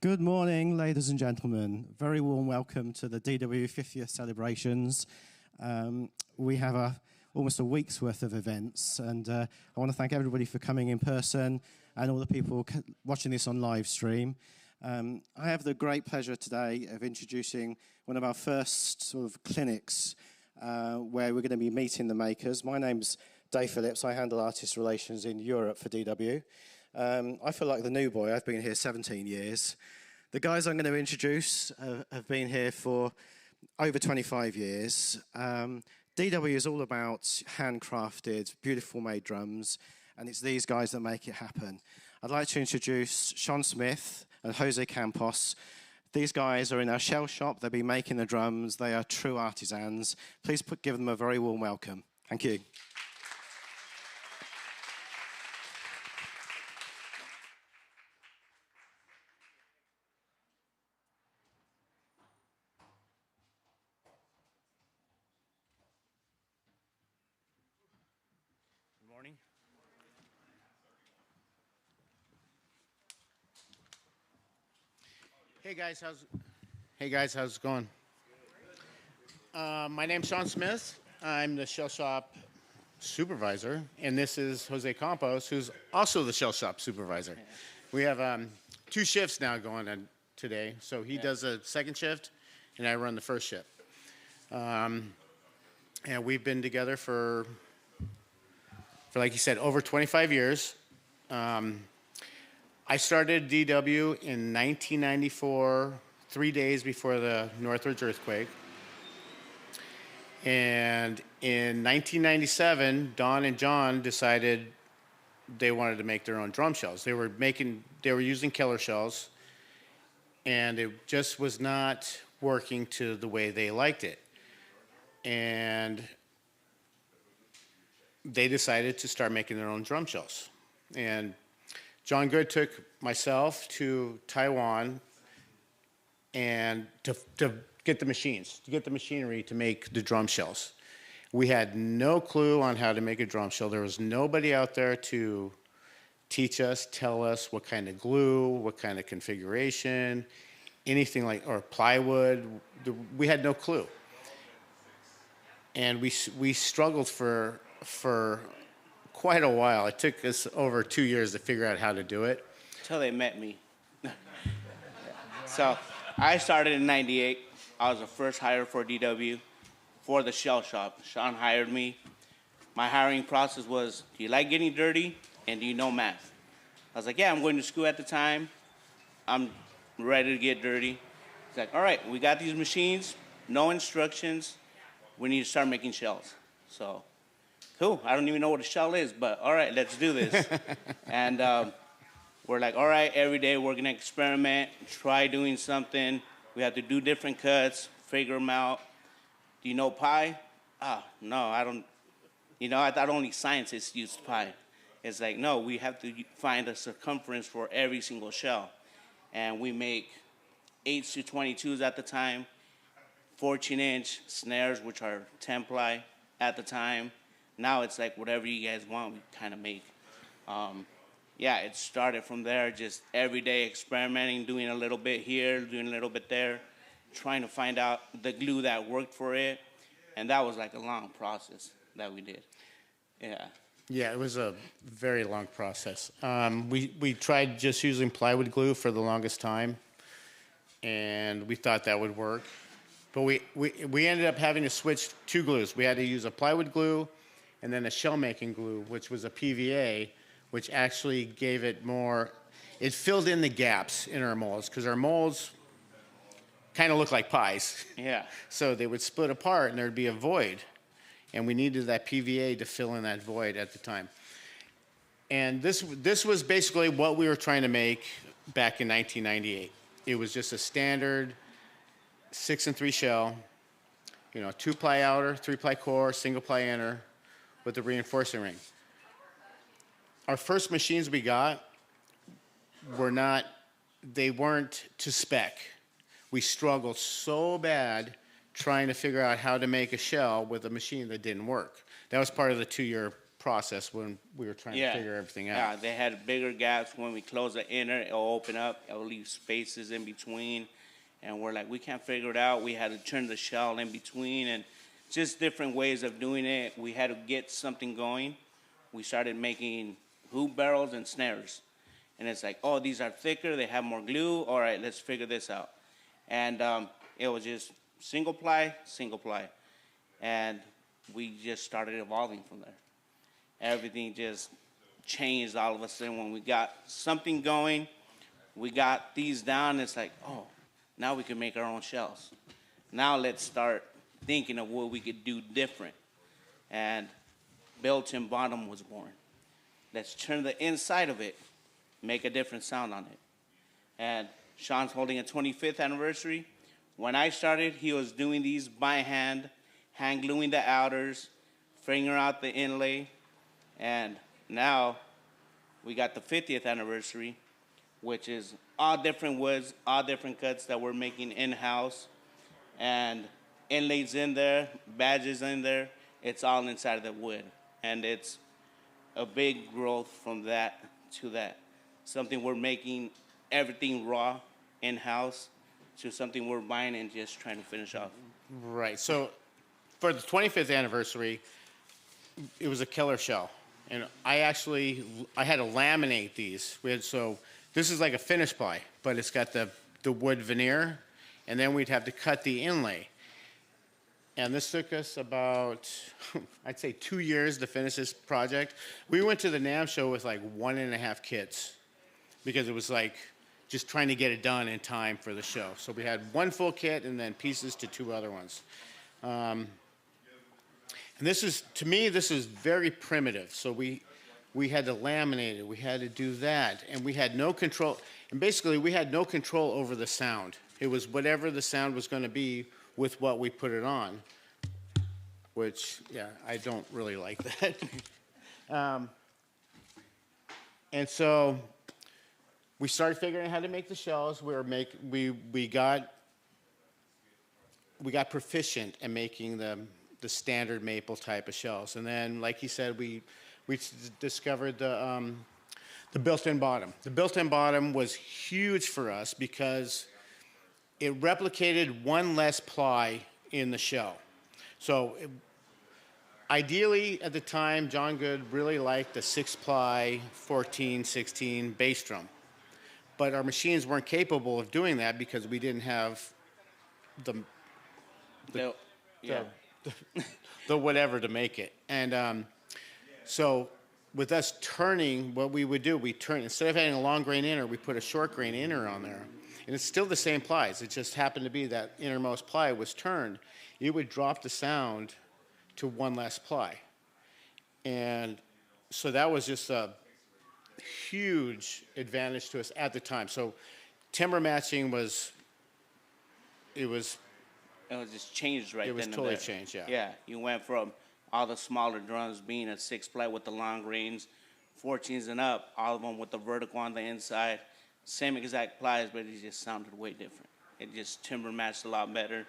Good morning, ladies and gentlemen. Very warm welcome to the DW 50th celebrations. We have almost a week's worth of events, and I want to thank everybody for coming in person and all the people watching this on live stream. I have the great pleasure today of introducing one of our first sort of clinics where we're going to be meeting the makers. My name's Dave Phillips. I handle artist relations in Europe for DW. I feel like the new boy. I've been here 17 years. The guys I'm going to introduce have been here for over 25 years. DW is all about handcrafted, beautiful made drums, and it's these guys that make it happen. I'd like to introduce Shon Smith and Jose Campos. These guys are in our shell shop. They'll be making the drums. They are true artisans. Please give them a very warm welcome. Thank you. Hey guys, how's it going? My name's Shon Smith. I'm the shell shop supervisor, and this is Jose Campos, who's also the shell shop supervisor. We have 2 shifts now going on today, so he does a second shift, and I run the first shift. And we've been together for like you said, over 25 years. I started DW in 1994, 3 days before the Northridge earthquake. And in 1997, Don and John decided they wanted to make their own drum shells. They were using killer shells, and it just was not working to the way they liked it. And they decided to start making their own drum shells. And John Good took myself to Taiwan and to get the machines, to get the machinery to make the drum shells. We had no clue on how to make a drum shell. There was nobody out there to teach us, tell us what kind of glue, what kind of configuration, anything like, or plywood. We had no clue. And we struggled for quite a while. It took us over 2 years to figure out how to do it. Until they met me. So I started in '98. I was the first hire for DW for the shell shop. Shon hired me. My hiring process was, do you like getting dirty and do you know math? I was like, yeah, I'm going to school at the time. I'm ready to get dirty. He's like, all right, we got these machines, no instructions. We need to start making shells. So, cool. I don't even know what a shell is, but all right, let's do this. And we're like, all right, every day we're going to experiment, try doing something. We have to do different cuts, figure them out. Do you know pi? No, I don't. You know, I thought only scientists used pi. It's like, no, we have to find a circumference for every single shell. And we make 8s to 22s at the time, 14-inch snares, which are 10-ply at the time. Now it's like whatever you guys want, we kind of make. Yeah, it started from there, just every day experimenting, doing a little bit here, doing a little bit there, trying to find out the glue that worked for it. And that was like a long process that we did. Yeah. Yeah, it was a very long process. We tried just using plywood glue for the longest time, and we thought that would work. But we ended up having to switch 2 glues. We had to use a plywood glue and then a shell-making glue, which was a PVA, which actually gave it more, it filled in the gaps in our molds, because our molds kind of look like pies. Yeah. So they would split apart and there'd be a void, and we needed that PVA to fill in that void at the time. And this was basically what we were trying to make back in 1998. It was just a standard 6-3 shell, 2-ply outer, 3-ply core, single-ply inner with the reinforcing ring. Our first machines we got weren't to spec. We struggled so bad trying to figure out how to make a shell with a machine that didn't work. That was part of the 2-year process when we were trying to figure everything out. Yeah, they had bigger gaps. When we close the inner, it'll open up. It'll leave spaces in between. And we're like, we can't figure it out. We had to turn the shell in between and just different ways of doing it. We had to get something going. We started making hoop barrels and snares. And it's like, oh, these are thicker. They have more glue. All right, let's figure this out. And it was just single ply. And we just started evolving from there. Everything just changed all of a sudden when we got something going. We got these down. It's like, oh, now we can make our own shells. Now let's start thinking of what we could do different. And built-in bottom was born. Let's turn the inside of it, make a different sound on it. And Shon's holding a 25th anniversary. When I started, he was doing these by hand gluing the outers, figuring out the inlay. And now we got the 50th anniversary, which is all different woods, all different cuts that we're making in-house. And inlays in there, badges in there. It's all inside of the wood. And it's a big growth from that to that. Something we're making everything raw in-house to something we're buying and just trying to finish off. Right. So for the 25th anniversary, it was a killer shell. And I had to laminate these. So this is like a finish ply, but it's got the wood veneer, and then we'd have to cut the inlay. And this took us about, I'd say 2 years to finish this project. We went to the NAMM show with like 1.5 kits because it was like just trying to get it done in time for the show. So we had one full kit and then pieces to two other ones. And this is, to me, this is very primitive. So we had to laminate it, we had to do that, and we had no control. And basically, we had no control over the sound. It was whatever the sound was going to be with what we put it on, which, yeah, I don't really like that. And so we started figuring out how to make the shells. We got proficient in making the standard maple type of shells. And then, like he said, we discovered the built-in bottom. The built-in bottom was huge for us because it replicated one less ply in the shell. So ideally, at the time, John Good really liked the 6-ply, 14, 16 bass drum. But our machines weren't capable of doing that because we didn't have the whatever to make it. And so with us turning, what we would do, instead of having a long grain inner, we put a short grain inner on there. And it's still the same plies. It just happened to be that innermost ply was turned. It would drop the sound to one less ply. And so that was just a huge advantage to us at the time. So timbre matching was just changed right then and there. It was totally changed, yeah. Yeah, you went from all the smaller drums being a 6-ply with the long grains, 14s and up, all of them with the vertical on the inside. Same exact plies, but it just sounded way different. It just timbre matched a lot better.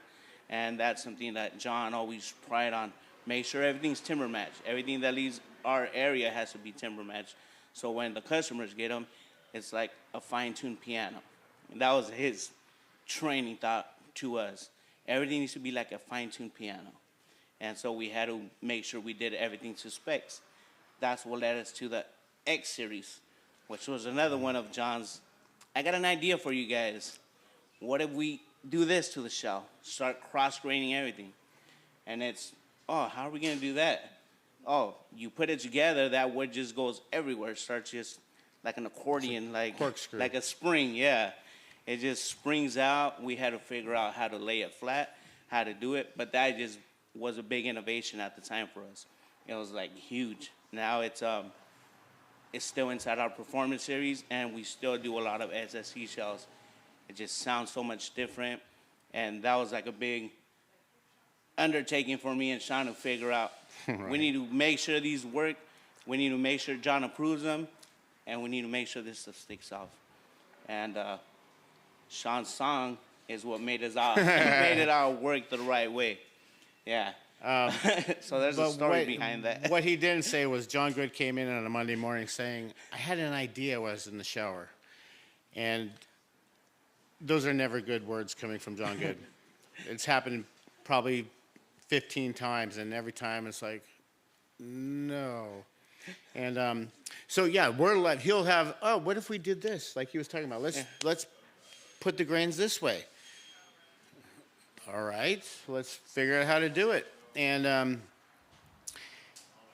And that's something that John always pride on. Make sure everything's timbre matched. Everything that leaves our area has to be timbre matched. So when the customers get them, it's like a fine-tuned piano. And that was his training thought to us. Everything needs to be like a fine-tuned piano. And so we had to make sure we did everything to specs. That's what led us to the X series, which was another one of John's. I got an idea for you guys. What if we do this to the shell? Start cross-graining everything. And it's, oh, how are we going to do that? Oh, you put it together, that wood just goes everywhere. It starts just like an accordion, like corkscrew. Like a spring, yeah. It just springs out. We had to figure out how to lay it flat, how to do it. But that just was a big innovation at the time for us. It was like huge. Now it's still inside our performance series, and we still do a lot of SSC shells. It just sounds so much different, and that was like a big undertaking for me and Shon to figure out. Right. We need to make sure these work. We need to make sure John approves them, and we need to make sure this stuff sticks off. And Shon's song is what made us all made it all work the right way. Yeah. So there's a story behind that. What he didn't say was John Good came in on a Monday morning saying, I had an idea while I was in the shower. And those are never good words coming from John Good. It's happened probably 15 times, and every time it's like, no. And so, yeah, he'll have, oh, what if we did this? Like he was talking about, let's put the grains this way. All right, let's figure out how to do it. And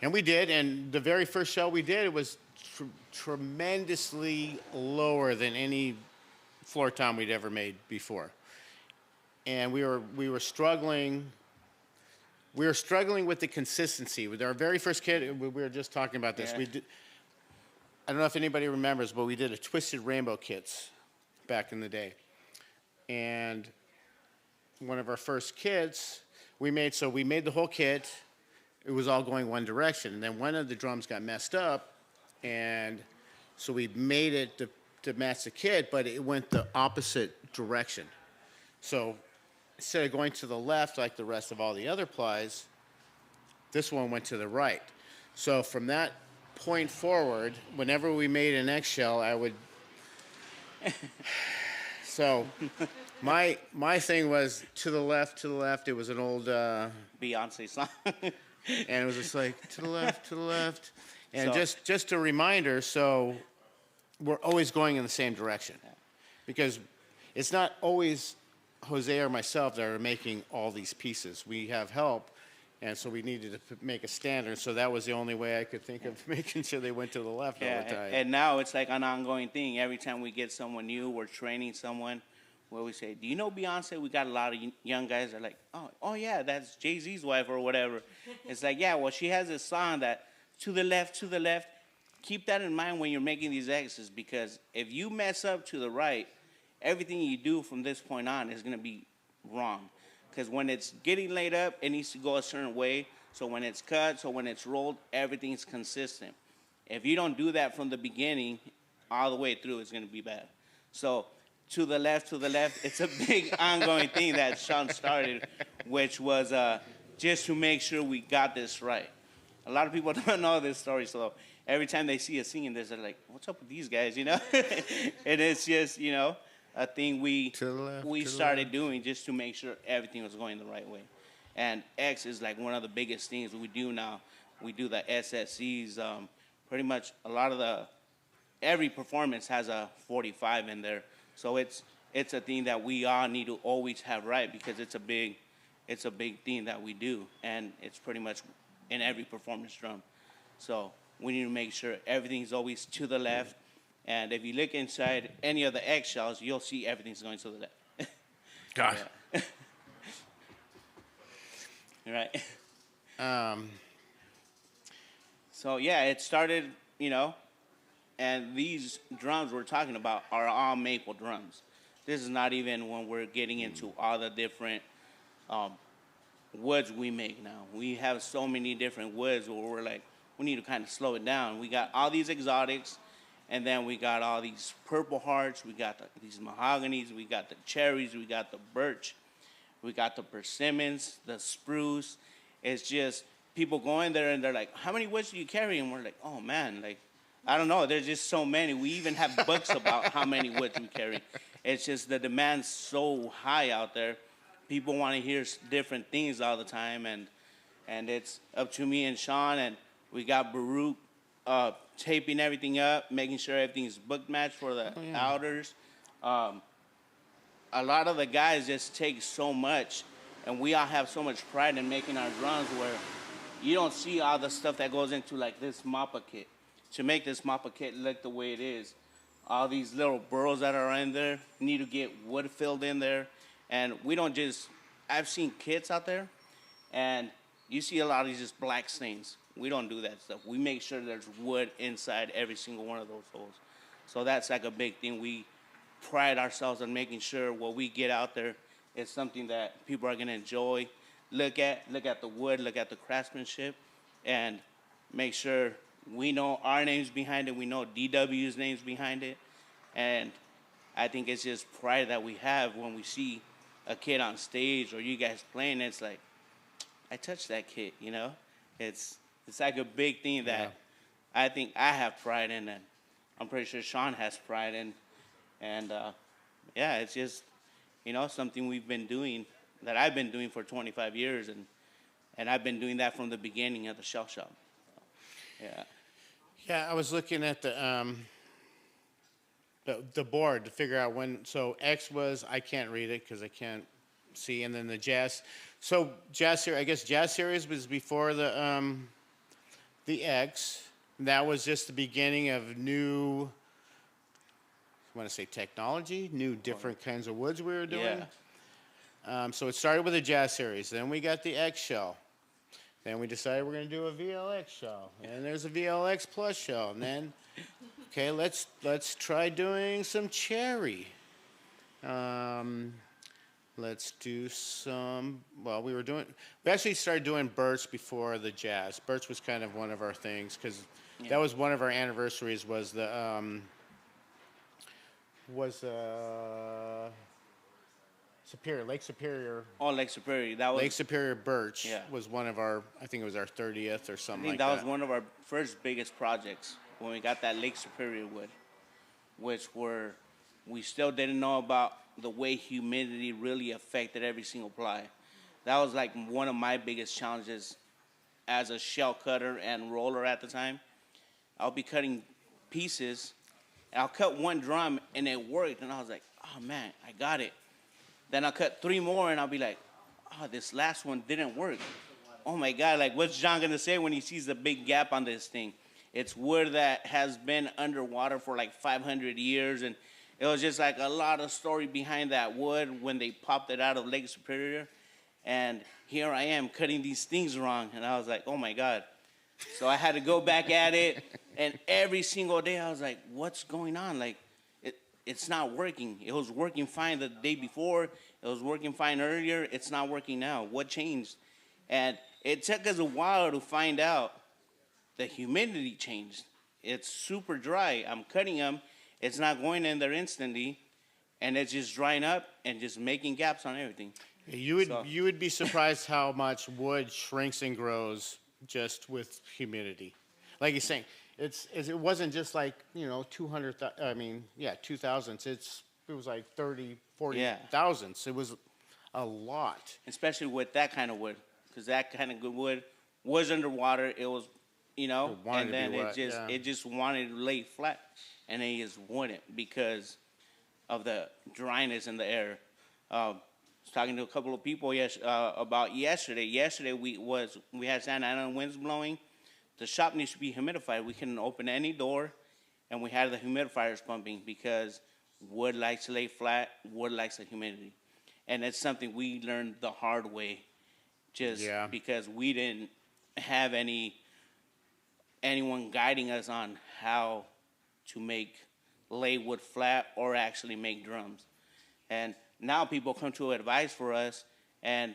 we did, and the very first show we did, it was tremendously lower than any floor tom we'd ever made before. And we were struggling. We were struggling with the consistency. With our very first kit, we were just talking about this. Yeah. I don't know if anybody remembers, but we did a Twisted Rainbow kits back in the day. And one of our first kits, we made the whole kit. It was all going one direction. And then one of the drums got messed up, and so we made it to match the kit, but it went the opposite direction. So instead of going to the left like the rest of all the other plies, this one went to the right. So from that point forward, whenever we made an eggshell, I would... So my thing was to the left. It was an old... Beyonce song. And it was just like, to the left. And so, just a reminder, so we're always going in the same direction. Because it's not always Jose or myself that are making all these pieces. We have help, and so we needed to make a standard. So that was the only way I could think of making sure they went to the left all the time. And now it's like an ongoing thing. Every time we get someone new, we're training someone, where we say, do you know Beyonce? We got a lot of young guys that are like, oh yeah, that's Jay-Z's wife or whatever. It's like, yeah, well, she has this song that to the left. Keep that in mind when you're making these X's, because if you mess up to the right, everything you do from this point on is going to be wrong. Because when it's getting laid up, it needs to go a certain way. So when it's cut, so when it's rolled, everything's consistent. If you don't do that from the beginning, all the way through, it's going to be bad. So to the left, it's a big ongoing thing that Shon started, which was just to make sure we got this right. A lot of people don't know this story, so every time they see us singing this, they're like, what's up with these guys, you know? And it's just, you know, a thing we started doing just to make sure everything was going the right way. And X is like one of the biggest things we do now. We do the SSCs. Pretty much every performance has a 45 in there. So it's a thing that we all need to always have right, because it's a big thing that we do. And it's pretty much in every performance drum. So we need to make sure everything's always to the left. And if you look inside any of the eggshells, you'll see everything's going to the left. Got it. Right. So, yeah, it started, you know, and these drums we're talking about are all maple drums. This is not even when we're getting into all the different woods we make now. We have so many different woods where we're like, we need to kind of slow it down. We got all these exotics, and then we got all these Purple Hearts, we got these mahoganies, we got the cherries, we got the birch, we got the persimmons, the spruce. It's just people go in there and they're like, how many woods do you carry? And we're like, oh man, like, I don't know, there's just so many. We even have books about how many woods we carry. It's just the demand's so high out there. People want to hear different things all the time, and it's up to me and Shon, and we got Baruch taping everything up, making sure everything's book matched for the outers. A lot of the guys just take so much, and we all have so much pride in making our drums where you don't see all the stuff that goes into like this mappa kit. To make this mappa kit look the way it is, all these little burrows that are in there need to get wood filled in there. And we don't just, I've seen kits out there, and you see a lot of these just black stains. We don't do that stuff. We make sure there's wood inside every single one of those holes. So that's like a big thing. We pride ourselves on making sure what we get out there is something that people are going to enjoy. Look at the wood, look at the craftsmanship, and make sure we know our names behind it. We know DW's names behind it. And I think it's just pride that we have when we see a kid on stage or you guys playing. It's like, I touched that kit, you know? It's like a big thing that Yeah. I think I have pride in, and I'm pretty sure Shon has pride in. And yeah, it's just, you know, something we've been doing, that I've been doing for 25 years, and I've been doing that from the beginning of the shell shop. Yeah. Yeah, I was looking at the board to figure out when. So X was, I can't read it because I can't see, and then the jazz. So jazz series, I guess jazz series was before the X. That was just the beginning of new. I want to say technology, new different kinds of woods we were doing. Yeah. So it started with the jazz series. Then we got the X shell. Then we decided we're going to do a VLX shell. And there's a VLX plus shell. And then, okay, let's try doing some cherry. Let's do some, well, we actually started doing birch before the jazz. Birch was kind of one of our things because that was one of our anniversaries was the, Superior, Lake Superior. Oh, Lake Superior. That was Lake Superior birch Yeah. was one of our, I think it was our 30th or I something think like that that. was one of our first biggest projects when we got that Lake Superior wood, we still didn't know about the way humidity really affected every single ply. That was like one of my biggest challenges as a shell cutter and roller at the time. I'll be cutting pieces, and I'll cut one drum, and it worked, and I was like, oh man, I got it. Then I'll cut 3 more, and I'll be like, oh, this last one didn't work. Oh, my God, like, what's John going to say when he sees the big gap on this thing? It's wood that has been underwater for like 500 years, and it was just like a lot of story behind that wood when they popped it out of Lake Superior. And here I am cutting these things wrong, and I was like, oh, my God. So I had to go back at it, and every single day I was like, what's going on? Like, it's not working. It was working fine the day before. It was working fine earlier. It's not working now. What changed? And it took us a while to find out the humidity changed. It's super dry. I'm cutting them. It's not going in there instantly, and it's just drying up and just making gaps on everything. You would be surprised how much wood shrinks and grows just with humidity. Like you're saying, it wasn't just like, 200, 2000s. It was like 30, 40 thousandths. It was a lot. Especially with that kind of wood, because that kind of good wood was underwater. It was, and then it just wanted to lay flat, and it just wouldn't because of the dryness in the air. I was talking to a couple of people about yesterday. Yesterday we had Santa Ana winds blowing. The shop needs to be humidified. We couldn't open any door, and we had the humidifiers pumping because wood likes to lay flat. Wood likes the humidity, and it's something we learned the hard way, because we didn't have anyone guiding us on how to lay wood flat or actually make drums. And now people come to advise for us, and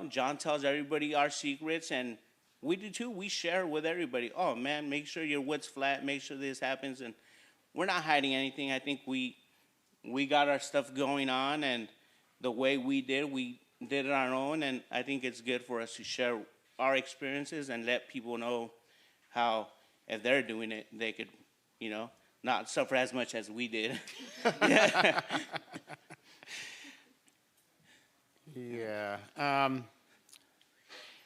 John tells everybody our secrets, and we do too. We share with everybody. Oh man, make sure your wood's flat. Make sure this happens, and we're not hiding anything. I think we got our stuff going on, and the way we did it on our own. And I think it's good for us to share our experiences and let people know how, if they're doing it, they could, not suffer as much as we did. Yeah.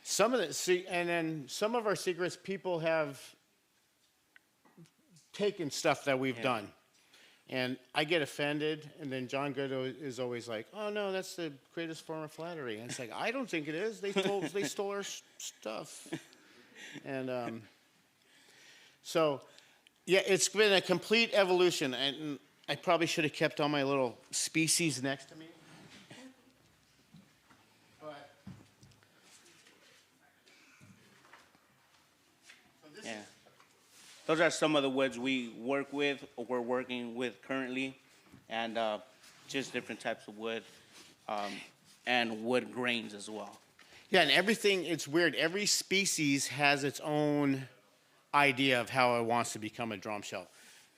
Some of our secrets, people have taken stuff that we've done, and I get offended, and then John Good is always like, "Oh no, that's the greatest form of flattery." And it's like, I don't think it is. They stole our stuff, and so yeah, it's been a complete evolution, and I probably should have kept all my little species next to me. Yeah. Those are some of the woods we work with, or we're working with currently, and just different types of wood, and wood grains as well. Yeah, and everything, it's weird. Every species has its own idea of how it wants to become a drum shell.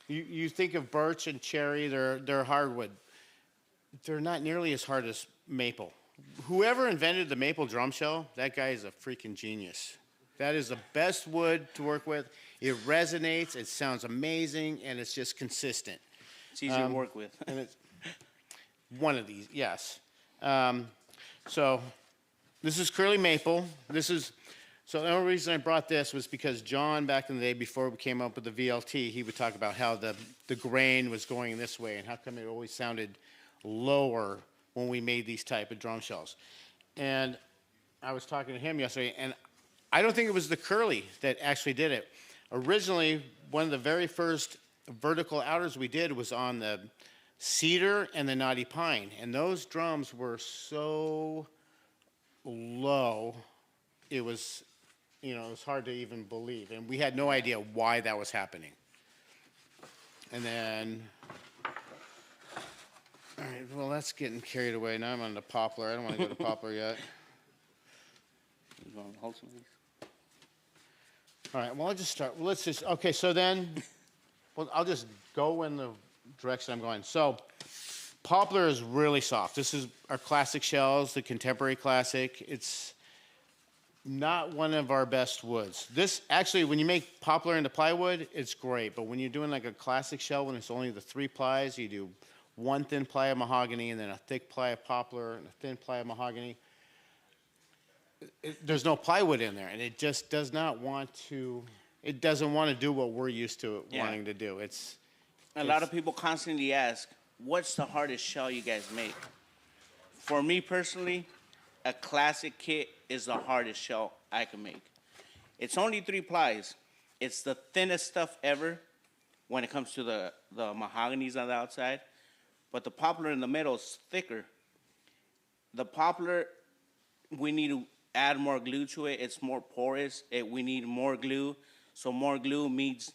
You think of birch and cherry, they're hardwood. They're not nearly as hard as maple. whoever invented the maple drum shell, that guy is a freaking genius. That is the best wood to work with. It resonates, it sounds amazing, and it's just consistent. It's easy to work with. And it's one of these, yes. So this is curly maple. So the only reason I brought this was because John, back in the day, before we came up with the VLT, he would talk about how the grain was going this way and how come it always sounded lower when we made these type of drum shells. And I was talking to him yesterday, and I don't think it was the curly that actually did it. Originally, one of the very first vertical outers we did was on the cedar and the knotty pine, and those drums were so low, it was hard to even believe, and we had no idea why that was happening. And then, all right, well, that's getting carried away. Now I'm on the poplar. I don't want to go to poplar yet. You want to hold some of these? All right, well, I'll just start. Okay, so then, well, I'll just go in the direction I'm going. So, poplar is really soft. This is our classic shells, the contemporary classic. It's not one of our best woods. This, actually, when you make poplar into plywood, it's great. But when you're doing like a classic shell, when it's only the 3 plies, you do 1 thin ply of mahogany and then a thick ply of poplar and a thin ply of mahogany. There's no plywood in there, and it just does not want to. It doesn't want to do what we're used to wanting to do. A lot of people constantly ask, "What's the hardest shell you guys make?" For me personally, a classic kit is the hardest shell I can make. It's only 3 plies. It's the thinnest stuff ever when it comes to the mahoganies on the outside, but the poplar in the middle is thicker. The poplar, we need to add more glue to it. It's more porous. We need more glue. So more glue means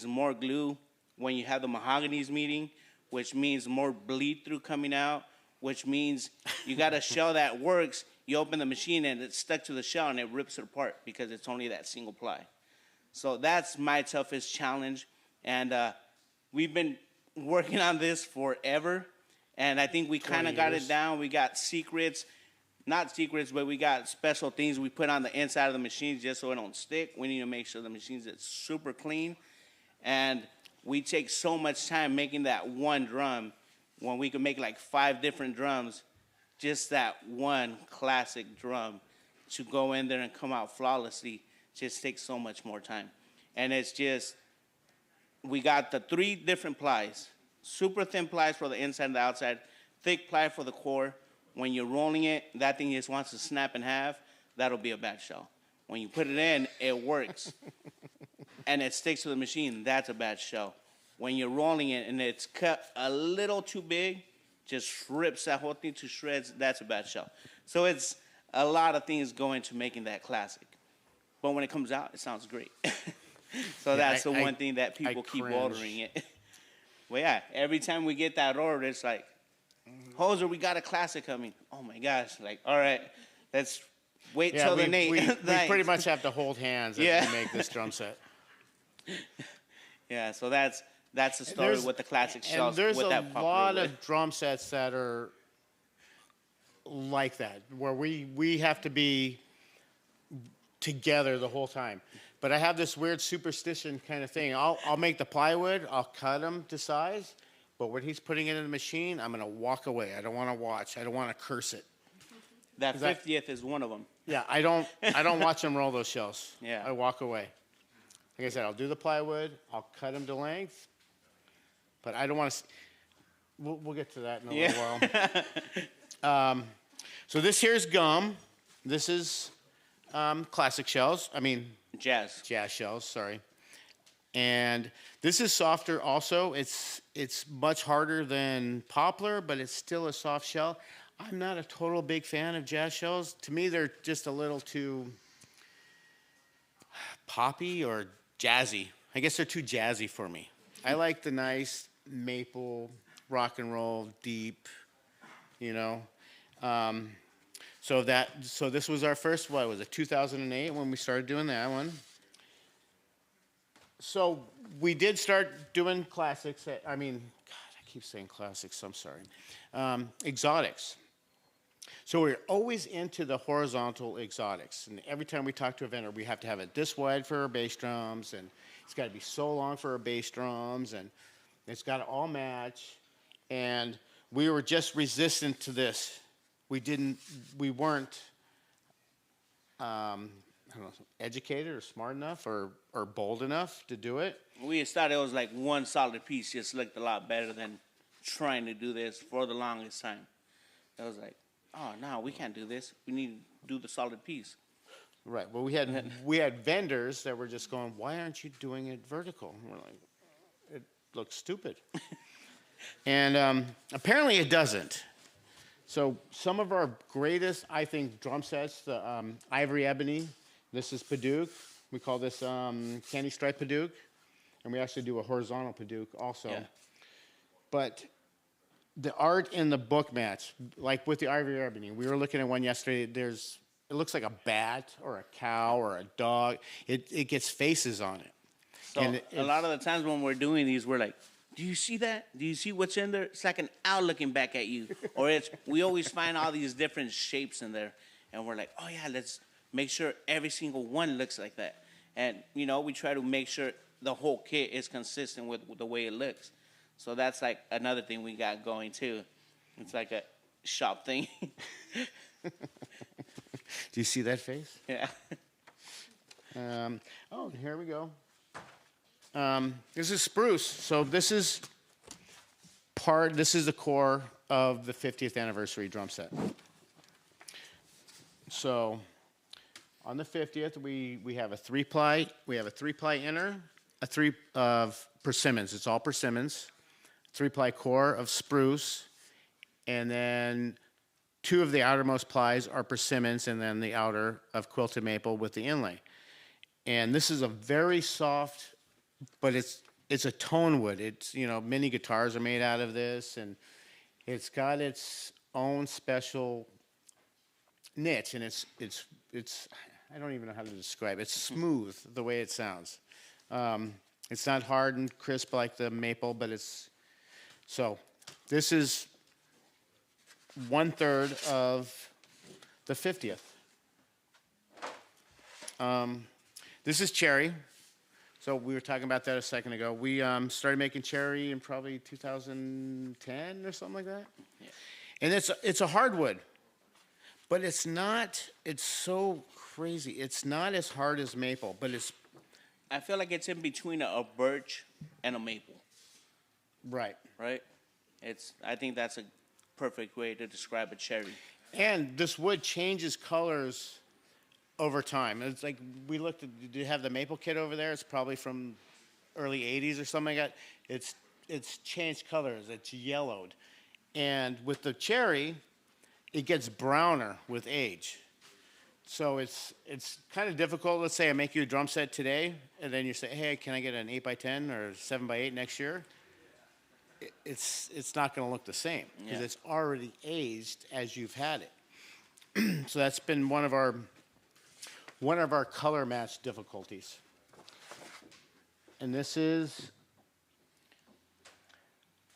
more glue when you have the mahoganies meeting, which means more bleed through coming out, which means you got a shell that works. You open the machine and it's stuck to the shell and it rips it apart because it's only that single ply. So that's my toughest challenge. And we've been working on this forever. And I think we kind of got it down. We got secrets. Not secrets, but we got special things we put on the inside of the machines just so it don't stick. We need to make sure the machines are super clean. And we take so much time making that one drum when we could make like 5 different drums, just that one classic drum to go in there and come out flawlessly just takes so much more time. And it's just, we got the 3 different plies, super thin plies for the inside and the outside, thick ply for the core. When you're rolling it, that thing just wants to snap in half. That'll be a bad shell. When you put it in, it works. And it sticks to the machine. That's a bad shell. When you're rolling it and it's cut a little too big, just rips that whole thing to shreds, that's a bad shell. So it's a lot of things go into making that classic. But when it comes out, it sounds great. So that's the one thing that people keep ordering it. Well, yeah, every time we get that order, it's like, Hoser, we got a classic coming. Oh my gosh! Like, all right, let's wait till the night. We pretty much have to hold hands as we make this drum set. Yeah, so that's the story with the classic shells. And there's with a that lot of drum sets that are like that, where we have to be together the whole time. But I have this weird superstition kind of thing. I'll make the plywood. I'll cut them to size. But when he's putting it in the machine, I'm going to walk away. I don't want to watch. I don't want to curse it. That 50th is one of them. Yeah, I don't watch him roll those shells. Yeah. I walk away. Like I said, I'll do the plywood. I'll cut them to length. But I don't want to. We'll get to that in a little while. So this here's gum. This is classic shells. I mean, jazz shells. Sorry. And this is softer also. It's much harder than poplar, but it's still a soft shell. I'm not a total big fan of jazz shells. To me, they're just a little too poppy or jazzy. I guess they're too jazzy for me. I like the nice maple, rock and roll, deep, So this was our first, what was it, 2008 when we started doing that one. So we did start doing classics. God, I keep saying classics. I'm sorry. Exotics. So we're always into the horizontal exotics. And every time we talk to a vendor, we have to have it this wide for our bass drums, and it's got to be so long for our bass drums, and it's got to all match. And we were just resistant to this. We weren't, I don't know, educated or smart enough or bold enough to do it. We just thought it was like one solid piece, just looked a lot better than trying to do this for the longest time. It was like, oh, no, we can't do this. We need to do the solid piece. Right. Well, we had vendors that were just going, why aren't you doing it vertical? And we're like, it looks stupid. And apparently it doesn't. So some of our greatest, I think, drum sets, the Ivory Ebony, this is Padauk. We call this Candy Stripe Padauk. And we actually do a horizontal Padauk also. Yeah. But the art in the book match, like with the Ivory Ebony, we were looking at one yesterday. It looks like a bat or a cow or a dog. It gets faces on it. So And a lot of the times when we're doing these, we're like, do you see that? Do you see what's in there? It's like an owl looking back at you. Or we always find all these different shapes in there. And we're like, oh, yeah, let's make sure every single one looks like that. And, we try to make sure the whole kit is consistent with the way it looks. So that's like another thing we got going too. It's like a shop thing. Do you see that face? Yeah. Here we go. This is spruce. So this is the core of the 50th anniversary drum set. So on the 50th, we have a 3-ply. We have a 3-ply inner, a 3 of persimmons. It's all persimmons. 3-ply core of spruce, and then 2 of the outermost plies are persimmons, and then the outer of quilted maple with the inlay. And this is a very soft, but it's a tone wood. It's many guitars are made out of this, and it's got its own special niche, and it's I don't even know how to describe it. It's smooth the way it sounds. It's not hard and crisp like the maple, but so this is 1/3 of the 50th. This is cherry. So we were talking about that a second ago. We started making cherry in probably 2010 or something like that. Yeah. And it's a hardwood, but it's so crazy. It's not as hard as maple, but I feel like it's in between a birch and a maple. Right. Right? I think that's a perfect way to describe a cherry. And this wood changes colors over time. It's like we looked at, do you have the maple kit over there? It's probably from early 80s or something like that. It's changed colors. It's yellowed. And with the cherry, it gets browner with age. So it's kind of difficult. Let's say I make you a drum set today, and then you say, hey, can I get an 8x10 or 7x8 next year? It's not going to look the same because it's already aged as you've had it. So that's been one of our color match difficulties. And this is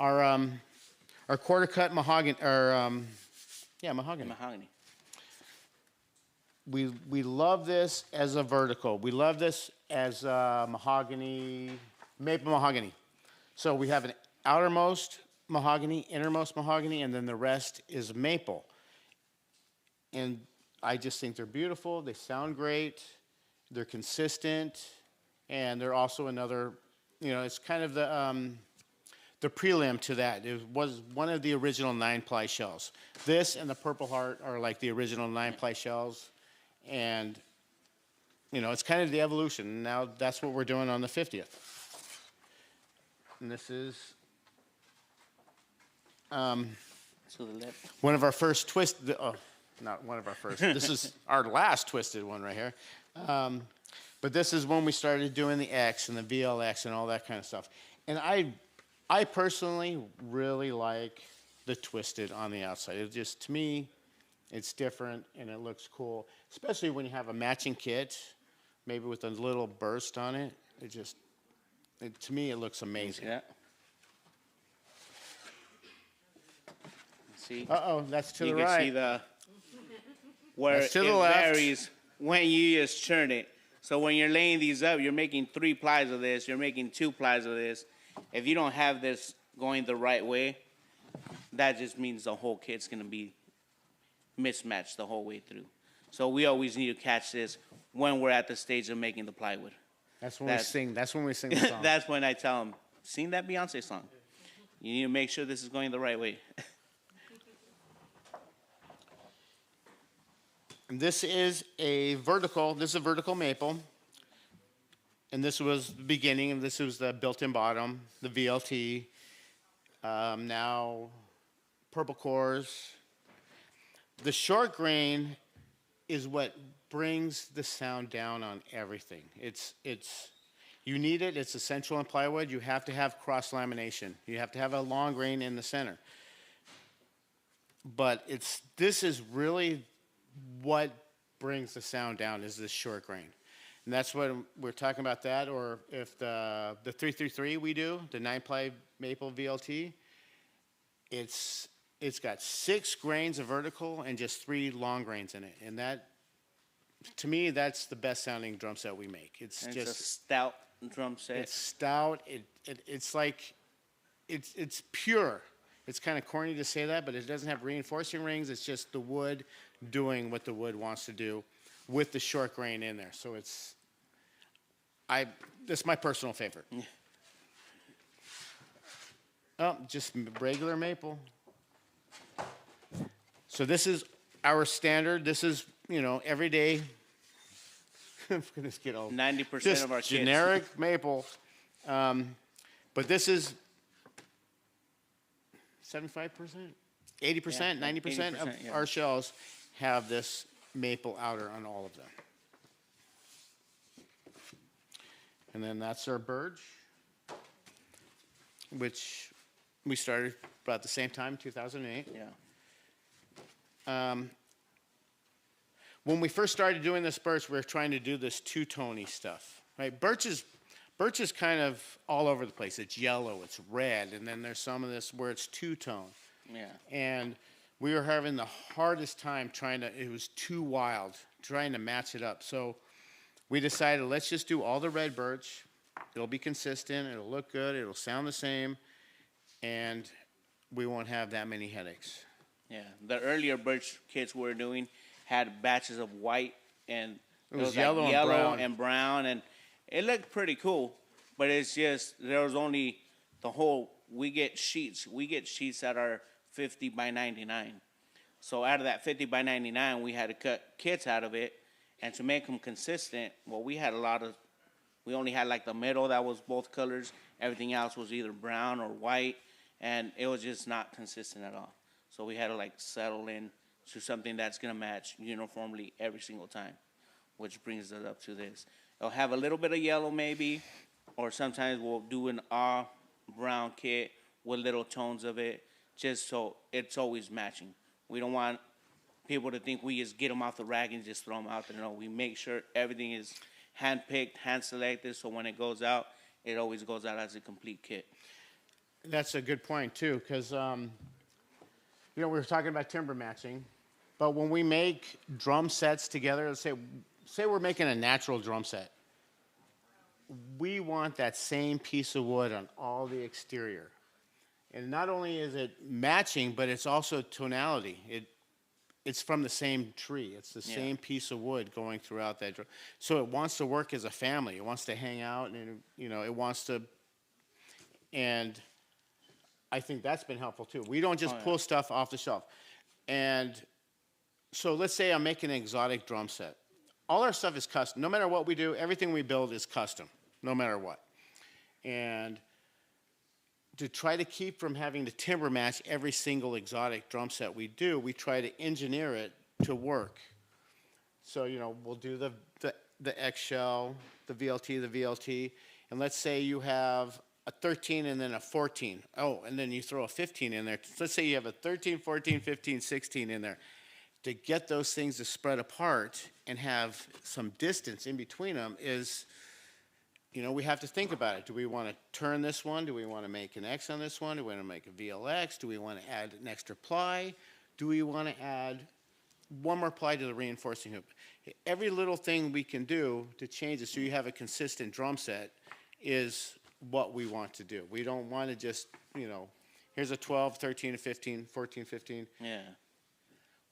our quarter cut mahogany, mahogany. Mahogany. We love this as a vertical. We love this as mahogany, maple mahogany. So we have an outermost mahogany, innermost mahogany, and then the rest is maple. And I just think they're beautiful. They sound great. They're consistent, and they're also another. It's kind of the prelim to that. It was one of the original 9-ply shells. This and the Purple Heart are like the original 9-ply shells, and it's kind of the evolution. Now that's what we're doing on the 50th. And this is To the left. one of our first twisted. Not one of our first. This is our last twisted one right here. But this is when we started doing the X and the VLX and all that kind of stuff. And I personally really like the twisted on the outside. It just, to me, it's different and it looks cool, especially when you have a matching kit, maybe with a little burst on it. To me, it looks amazing. Yeah. See? Uh-oh, that's to the You can right. see where That's to it the left. varies when you just turn it. So when you're laying these up, you're making 3 plies of this, you're making 2 plies of this. If you don't have this going the right way, that just means the whole kit's going to be mismatched the whole way through. So we always need to catch this when we're at the stage of making the plywood. That's when we sing. That's when we sing the song. That's when I tell them, sing that Beyonce song. You need to make sure this is going the right way. This is a vertical. This is a vertical maple. And this was the beginning. This was the built-in bottom, the VLT. Now, purple cores. The short grain is what brings the sound down on everything. You need it. It's essential in plywood. You have to have cross lamination. You have to have a long grain in the center. But this is really what brings the sound down is this short grain. And that's what we're talking about that, or if the 333 we do, the 9-ply maple VLT, it's got 6 grains of vertical and just 3 long grains in it. And that, to me, that's the best sounding drum set we make. It's a stout drum set. It's stout. It's like, it's pure. It's kind of corny to say that, but it doesn't have reinforcing rings. It's just the wood doing what the wood wants to do with the short grain in there. So that's my personal favorite. Oh, just regular maple. So this is our standard. This is, every day. I'm going to get all 90% of our generic kids. Maple. But this is 75%, 80%, 90% of our shells have this maple outer on all of them. And then that's our birch, which we started about the same time, 2008. Yeah. When we first started doing this birch, we were trying to do this two-tony stuff, right? Birch is kind of all over the place. It's yellow, it's red, and then there's some of this where it's two-tone. Yeah. And we were having the hardest time it was too wild, trying to match it up. So we decided, let's just do all the red birch. It'll be consistent, it'll look good, it'll sound the same, and we won't have that many headaches. Yeah, the earlier birch kits we were doing had batches of white, and it was yellow and brown, and it looked pretty cool, but it's just, there was only we get sheets that are 50 by 99. So out of that 50 by 99, we had to cut kits out of it, and to make them consistent, well, we only had like the middle that was both colors. Everything else was either brown or white, and it was just not consistent at all. So we had to like settle in to something that's gonna match uniformly every single time, which brings it up to this. It'll have a little bit of yellow maybe, or sometimes we'll do an brown kit with little tones of it, just so it's always matching. We don't want people to think we just get them off the rack and just throw them out there. No, we make sure everything is hand-picked, hand-selected, so when it goes out, it always goes out as a complete kit. That's a good point, too, because, we were talking about timber matching, but when we make drum sets together, let's say we're making a natural drum set, we want that same piece of wood on all the exterior. And not only is it matching, but it's also tonality. It's from the same tree. It's the same piece of wood going throughout that drum. So it wants to work as a family. It wants to hang out, and it wants to. And I think that's been helpful too. We don't just pull stuff off the shelf. And so let's say I'm making an exotic drum set. All our stuff is custom. No matter what we do, everything we build is custom, no matter what. And to try to keep from having to timber match every single exotic drum set we do, we try to engineer it to work. So, we'll do the X shell, the VLT, and let's say you have a 13 and then a 14. Oh, and then you throw a 15 in there. Let's say you have a 13, 14, 15, 16 in there. To get those things to spread apart and have some distance in between them is, we have to think about it. Do we want to turn this one? Do we want to make an X on this one? Do we want to make a VLX? Do we want to add an extra ply? Do we want to add one more ply to the reinforcing hoop. Every little thing we can do to change it so you have a consistent drum set is what we want to do. We don't want to just, here's a 12, 13, 15, 14, 15. Yeah.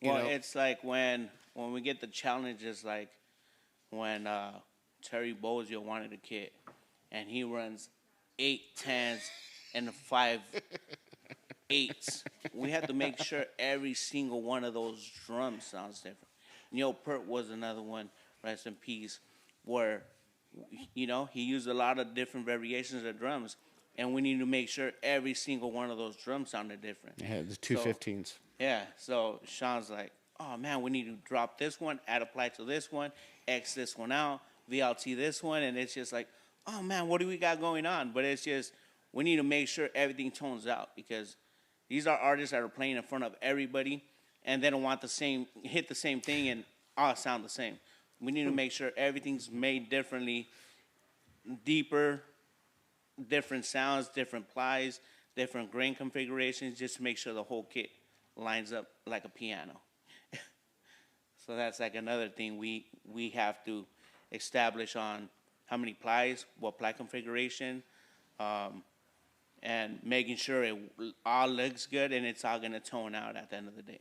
Well, it's like when we get the challenges, like when Terry Bozzio wanted a kit, and he runs 8 10s and 5 8s. We have to make sure every single one of those drums sounds different. Neil Peart was another one, rest in peace, where, he used a lot of different variations of drums, and we need to make sure every single one of those drums sounded different. Yeah, the 215s. Yeah, so Shon's like, oh, man, we need to drop this one, add a ply to this one, X this one out, VLT this one, and it's just like, oh, man, what do we got going on? But it's just, we need to make sure everything tones out, because these are artists that are playing in front of everybody, and they don't want hit the same thing and all sound the same. We need to make sure everything's made differently, deeper, different sounds, different plies, different grain configurations, just to make sure the whole kit lines up like a piano. So that's like another thing we have to establish on how many plies, what ply configuration, and making sure it all looks good and it's all going to tone out at the end of the day.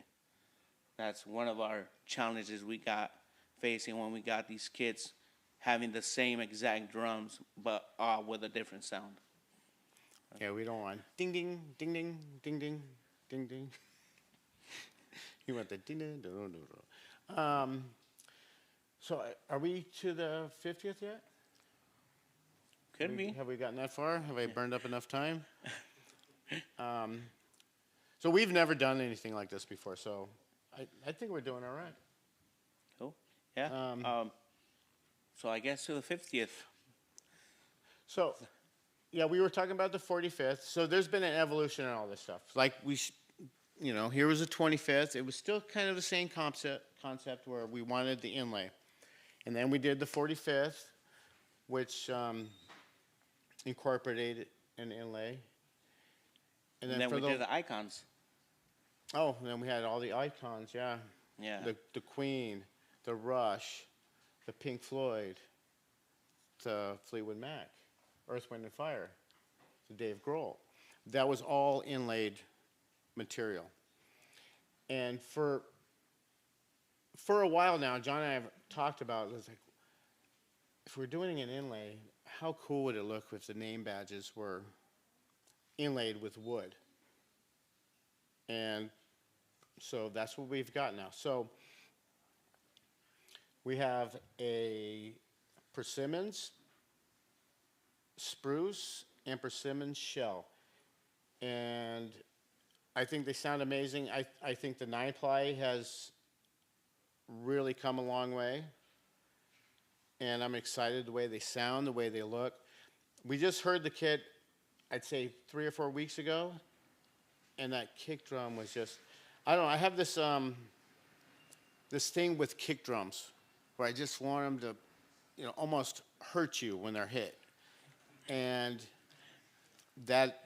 That's one of our challenges we got facing when we got these kits having the same exact drums, but all with a different sound. Yeah, we don't want ding, ding, ding, ding, ding, ding, ding, ding. You want the ding, ding, ding, ding, ding. So are we to the 50th yet? Could be. Have we gotten that far? Have I burned up enough time? So we've never done anything like this before, so I think we're doing all right. Cool. Yeah. So I guess to the 50th. So, yeah, we were talking about the 45th. So there's been an evolution in all this stuff. Like here was the 25th. It was still kind of the same concept where we wanted the inlay. And then we did the 45th, which incorporated an inlay. And then we did the icons. Oh, and then we had all the icons, yeah. Yeah. The Queen, the Rush, the Pink Floyd, the Fleetwood Mac, Earth, Wind and Fire, the Dave Grohl. That was all inlaid material. And for a while now, John and I have talked about, it was like, if we're doing an inlay, how cool would it look if the name badges were inlaid with wood? And so that's what we've got now. So we have a persimmons, spruce, and persimmon shell. And I think they sound amazing. I think the 9-ply has really come a long way. And I'm excited the way they sound, the way they look. We just heard the kit, I'd say 3 or 4 weeks ago. And that kick drum was just, I don't know, I have this this thing with kick drums where I just want them to, almost hurt you when they're hit. And that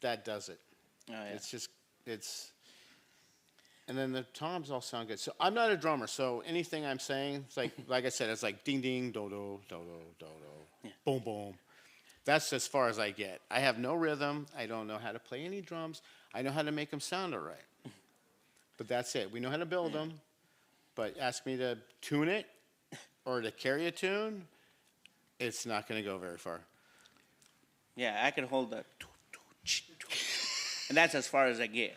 does it. Oh, yeah. It's, and then the toms all sound good. So I'm not a drummer, so anything I'm saying, it's like I said, it's like ding, ding, do-do, do-do, do-do, boom, boom. That's as far as I get. I have no rhythm. I don't know how to play any drums. I know how to make them sound all right. But that's it. We know how to build them. But ask me to tune it or to carry a tune, it's not going to go very far. Yeah, I can hold the, and that's as far as I get.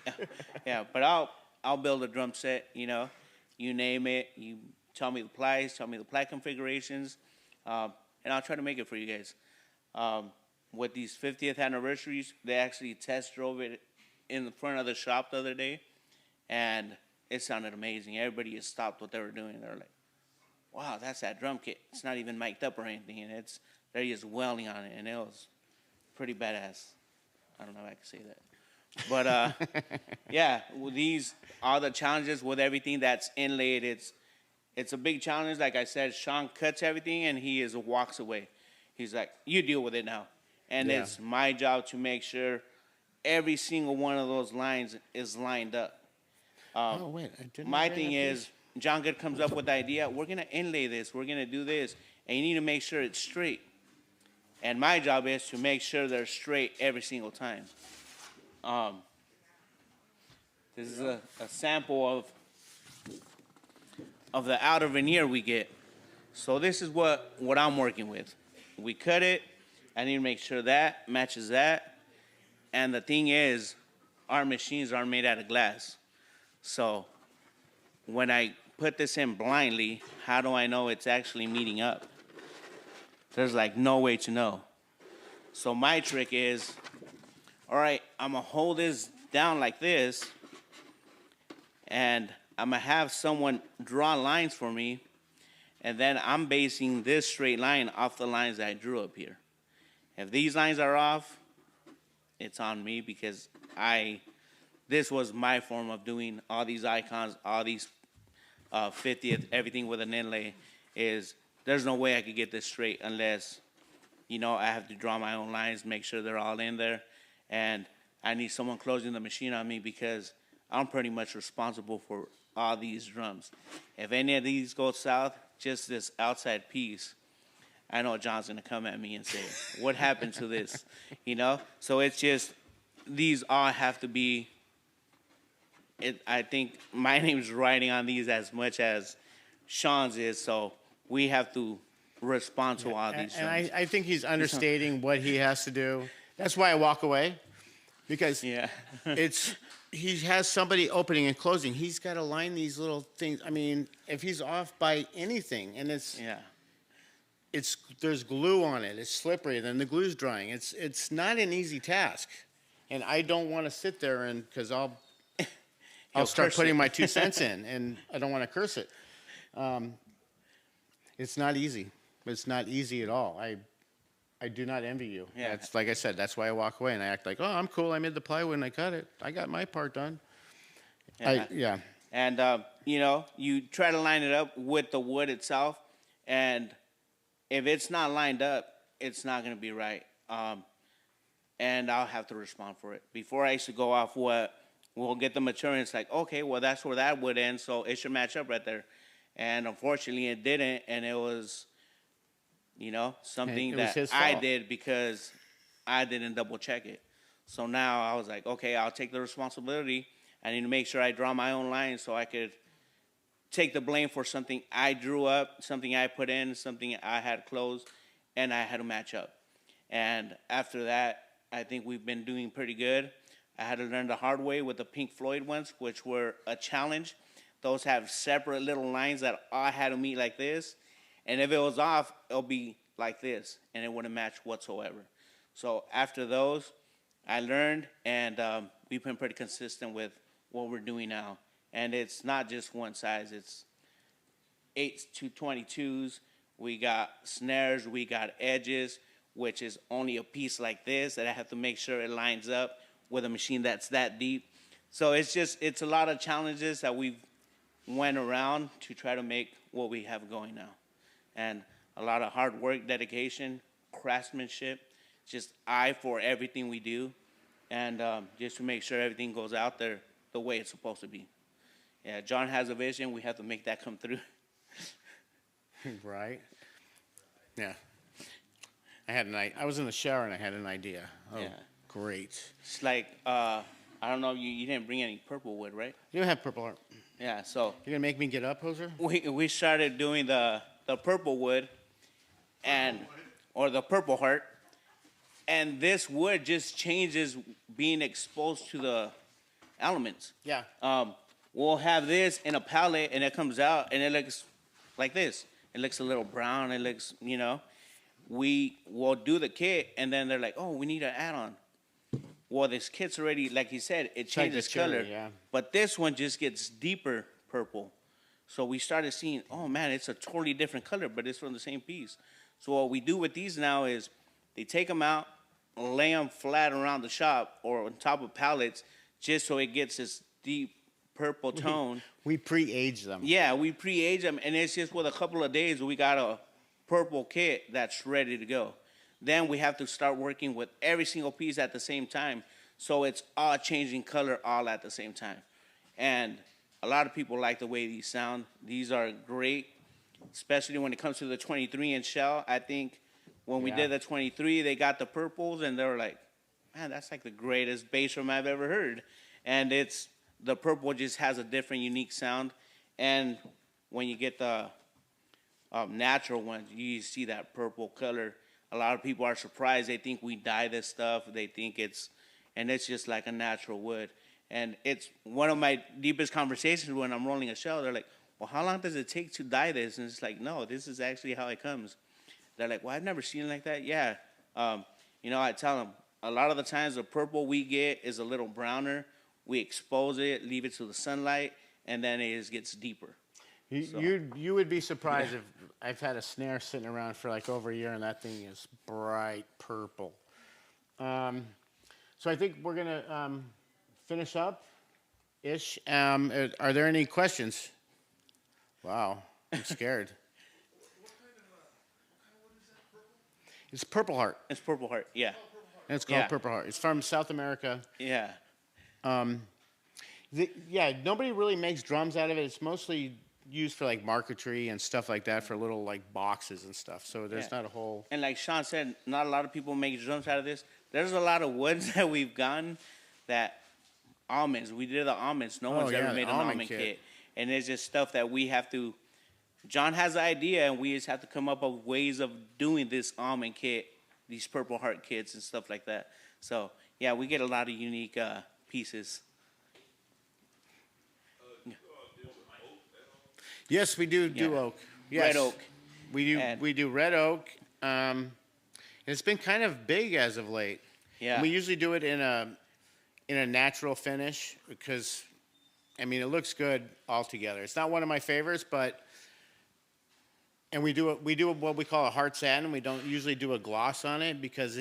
Yeah, but I'll build a drum set. You name it. You tell me the plies, tell me the ply configurations, and I'll try to make it for you guys. With these 50th anniversaries, they actually test drove it in the front of the shop the other day, and it sounded amazing. Everybody just stopped what they were doing. They're like, wow, that's that drum kit. It's not even mic'd up or anything, and they're just wailing on it, and it was pretty badass. I don't know if I can say that. But, yeah, with all the challenges with everything that's inlaid, it's a big challenge. Like I said, Shon cuts everything, and he walks away. He's like, you deal with it now. And it's my job to make sure every single one of those lines is lined up. Oh, wait. I didn't my thing is, John Good comes up with the idea, we're going to inlay this, we're going to do this, and you need to make sure it's straight. And my job is to make sure they're straight every single time. This is a sample of the outer veneer we get. So this is what I'm working with. We cut it. I need to make sure that matches that. And the thing is, our machines aren't made out of glass. So when I put this in blindly, how do I know it's actually meeting up? There's like no way to know. So my trick is, all right, I'm gonna hold this down like this, and I'm gonna have someone draw lines for me, and then I'm basing this straight line off the lines that I drew up here. If these lines are off, it's on me, because this was my form of doing all these icons, all these 50th, everything with an inlay, is there's no way I could get this straight unless, I have to draw my own lines, make sure they're all in there, and I need someone closing the machine on me, because I'm pretty much responsible for all these drums. If any of these go south, just this outside piece, I know John's gonna come at me and say, what happened to this? So it's just, these all have to be, I think my name's writing on these as much as Shon's is, so we have to respond to all these drums. And I think he's understating what he has to do. That's why I walk away, because he has somebody opening and closing. He's got to line these little things. I mean, if he's off by anything, and there's glue on it, it's slippery, then the glue's drying. It's not an easy task, and I don't want to sit there because I'll start putting my 2 cents in, and I don't want to curse it. It's not easy. It's not easy at all. I do not envy you. Yeah. That's, like I said, that's why I walk away and I act like, oh, I'm cool. I made the plywood and I cut it. I got my part done. And, you try to line it up with the wood itself, and if it's not lined up, it's not going to be right. And I'll have to respond for it. Before, I used to go off what we'll get the material, it's like, okay, well, that's where that would end, so it should match up right there. And unfortunately, it didn't, and it was, something that I did because I didn't double check it. So now I was like, okay, I'll take the responsibility. I need to make sure I draw my own lines so I could take the blame for something I drew up, something I put in, something I had closed, and I had to match up. And after that, I think we've been doing pretty good. I had to learn the hard way with the Pink Floyd ones, which were a challenge. Those have separate little lines that I had to meet like this. And if it was off, it'll be like this, and it wouldn't match whatsoever. So after those, I learned, and we've been pretty consistent with what we're doing now. And it's not just one size. It's 8s to 22s. We got snares. We got edges, which is only a piece like this that I have to make sure it lines up with a machine that's that deep. So it's a lot of challenges that we've went around to try to make what we have going now. And a lot of hard work, dedication, craftsmanship, just eye for everything we do, and just to make sure everything goes out there the way it's supposed to be. Yeah, John has a vision. We have to make that come through. Right. Yeah. I was in the shower and I had an idea. Oh, yeah. Great. It's like, I don't know, you didn't bring any purple wood, right? You don't have purple art. Yeah, so. You're going to make me get up, Hoser? We started doing the purple wood, or the Purple Heart, and this wood just changes being exposed to the elements. Yeah. We'll have this in a palette, and it comes out, and it looks like this. It looks a little brown. It looks, we will do the kit, and then they're like, oh, we need an add-on. Well, this kit's already, like he said, it changes color. Yeah. But this one just gets deeper purple. So we started seeing, oh, man, it's a totally different color, but it's from the same piece. So what we do with these now is they take them out, lay them flat around the shop or on top of pallets just so it gets this deep purple tone. We pre-age them. Yeah, we pre-age them, and it's just with a couple of days we got a purple kit that's ready to go. Then we have to start working with every single piece at the same time, so it's all changing color all at the same time. And a lot of people like the way these sound. These are great, especially when it comes to the 23-inch shell. I think when we did the 23, they got the purples, and they were like, man, that's like the greatest bass drum I've ever heard. And the purple just has a different, unique sound. And when you get the natural ones, you see that purple color. A lot of people are surprised. They think we dye this stuff. They think it's just like a natural wood. And it's one of my deepest conversations when I'm rolling a shell. They're like, well, how long does it take to dye this? And it's like, no, this is actually how it comes. They're like, well, I've never seen it like that. Yeah. I tell them, a lot of the times the purple we get is a little browner. We expose it, leave it to the sunlight, and then it just gets deeper. You would be surprised if I've had a snare sitting around for like over a year, and that thing is bright purple. So I think we're going to finish up-ish. Are there any questions? Wow, I'm scared. What kind of wood is that? Purple? It's Purple Heart. It's Purple Heart, yeah. And it's called Purple Heart. It's from South America. Yeah. Nobody really makes drums out of it. It's mostly used for like marquetry and stuff like that, for little like boxes and stuff. So there's not a whole. And like Shon said, not a lot of people make drums out of this. There's a lot of woods that we've gotten that almonds. We did the almonds. No one's ever made an almond kit. And it's just stuff that we have to. John has the idea, and we just have to come up with ways of doing this almond kit, these Purple Heart kits and stuff like that. So yeah, we get a lot of unique pieces. Yes, we do oak. Yes. Red oak. We do red oak. And it's been kind of big as of late. Yeah. We usually do it in a natural finish because, I mean, it looks good altogether. It's not one of my favorites, and we do what we call a hard satin. We don't usually do a gloss on it because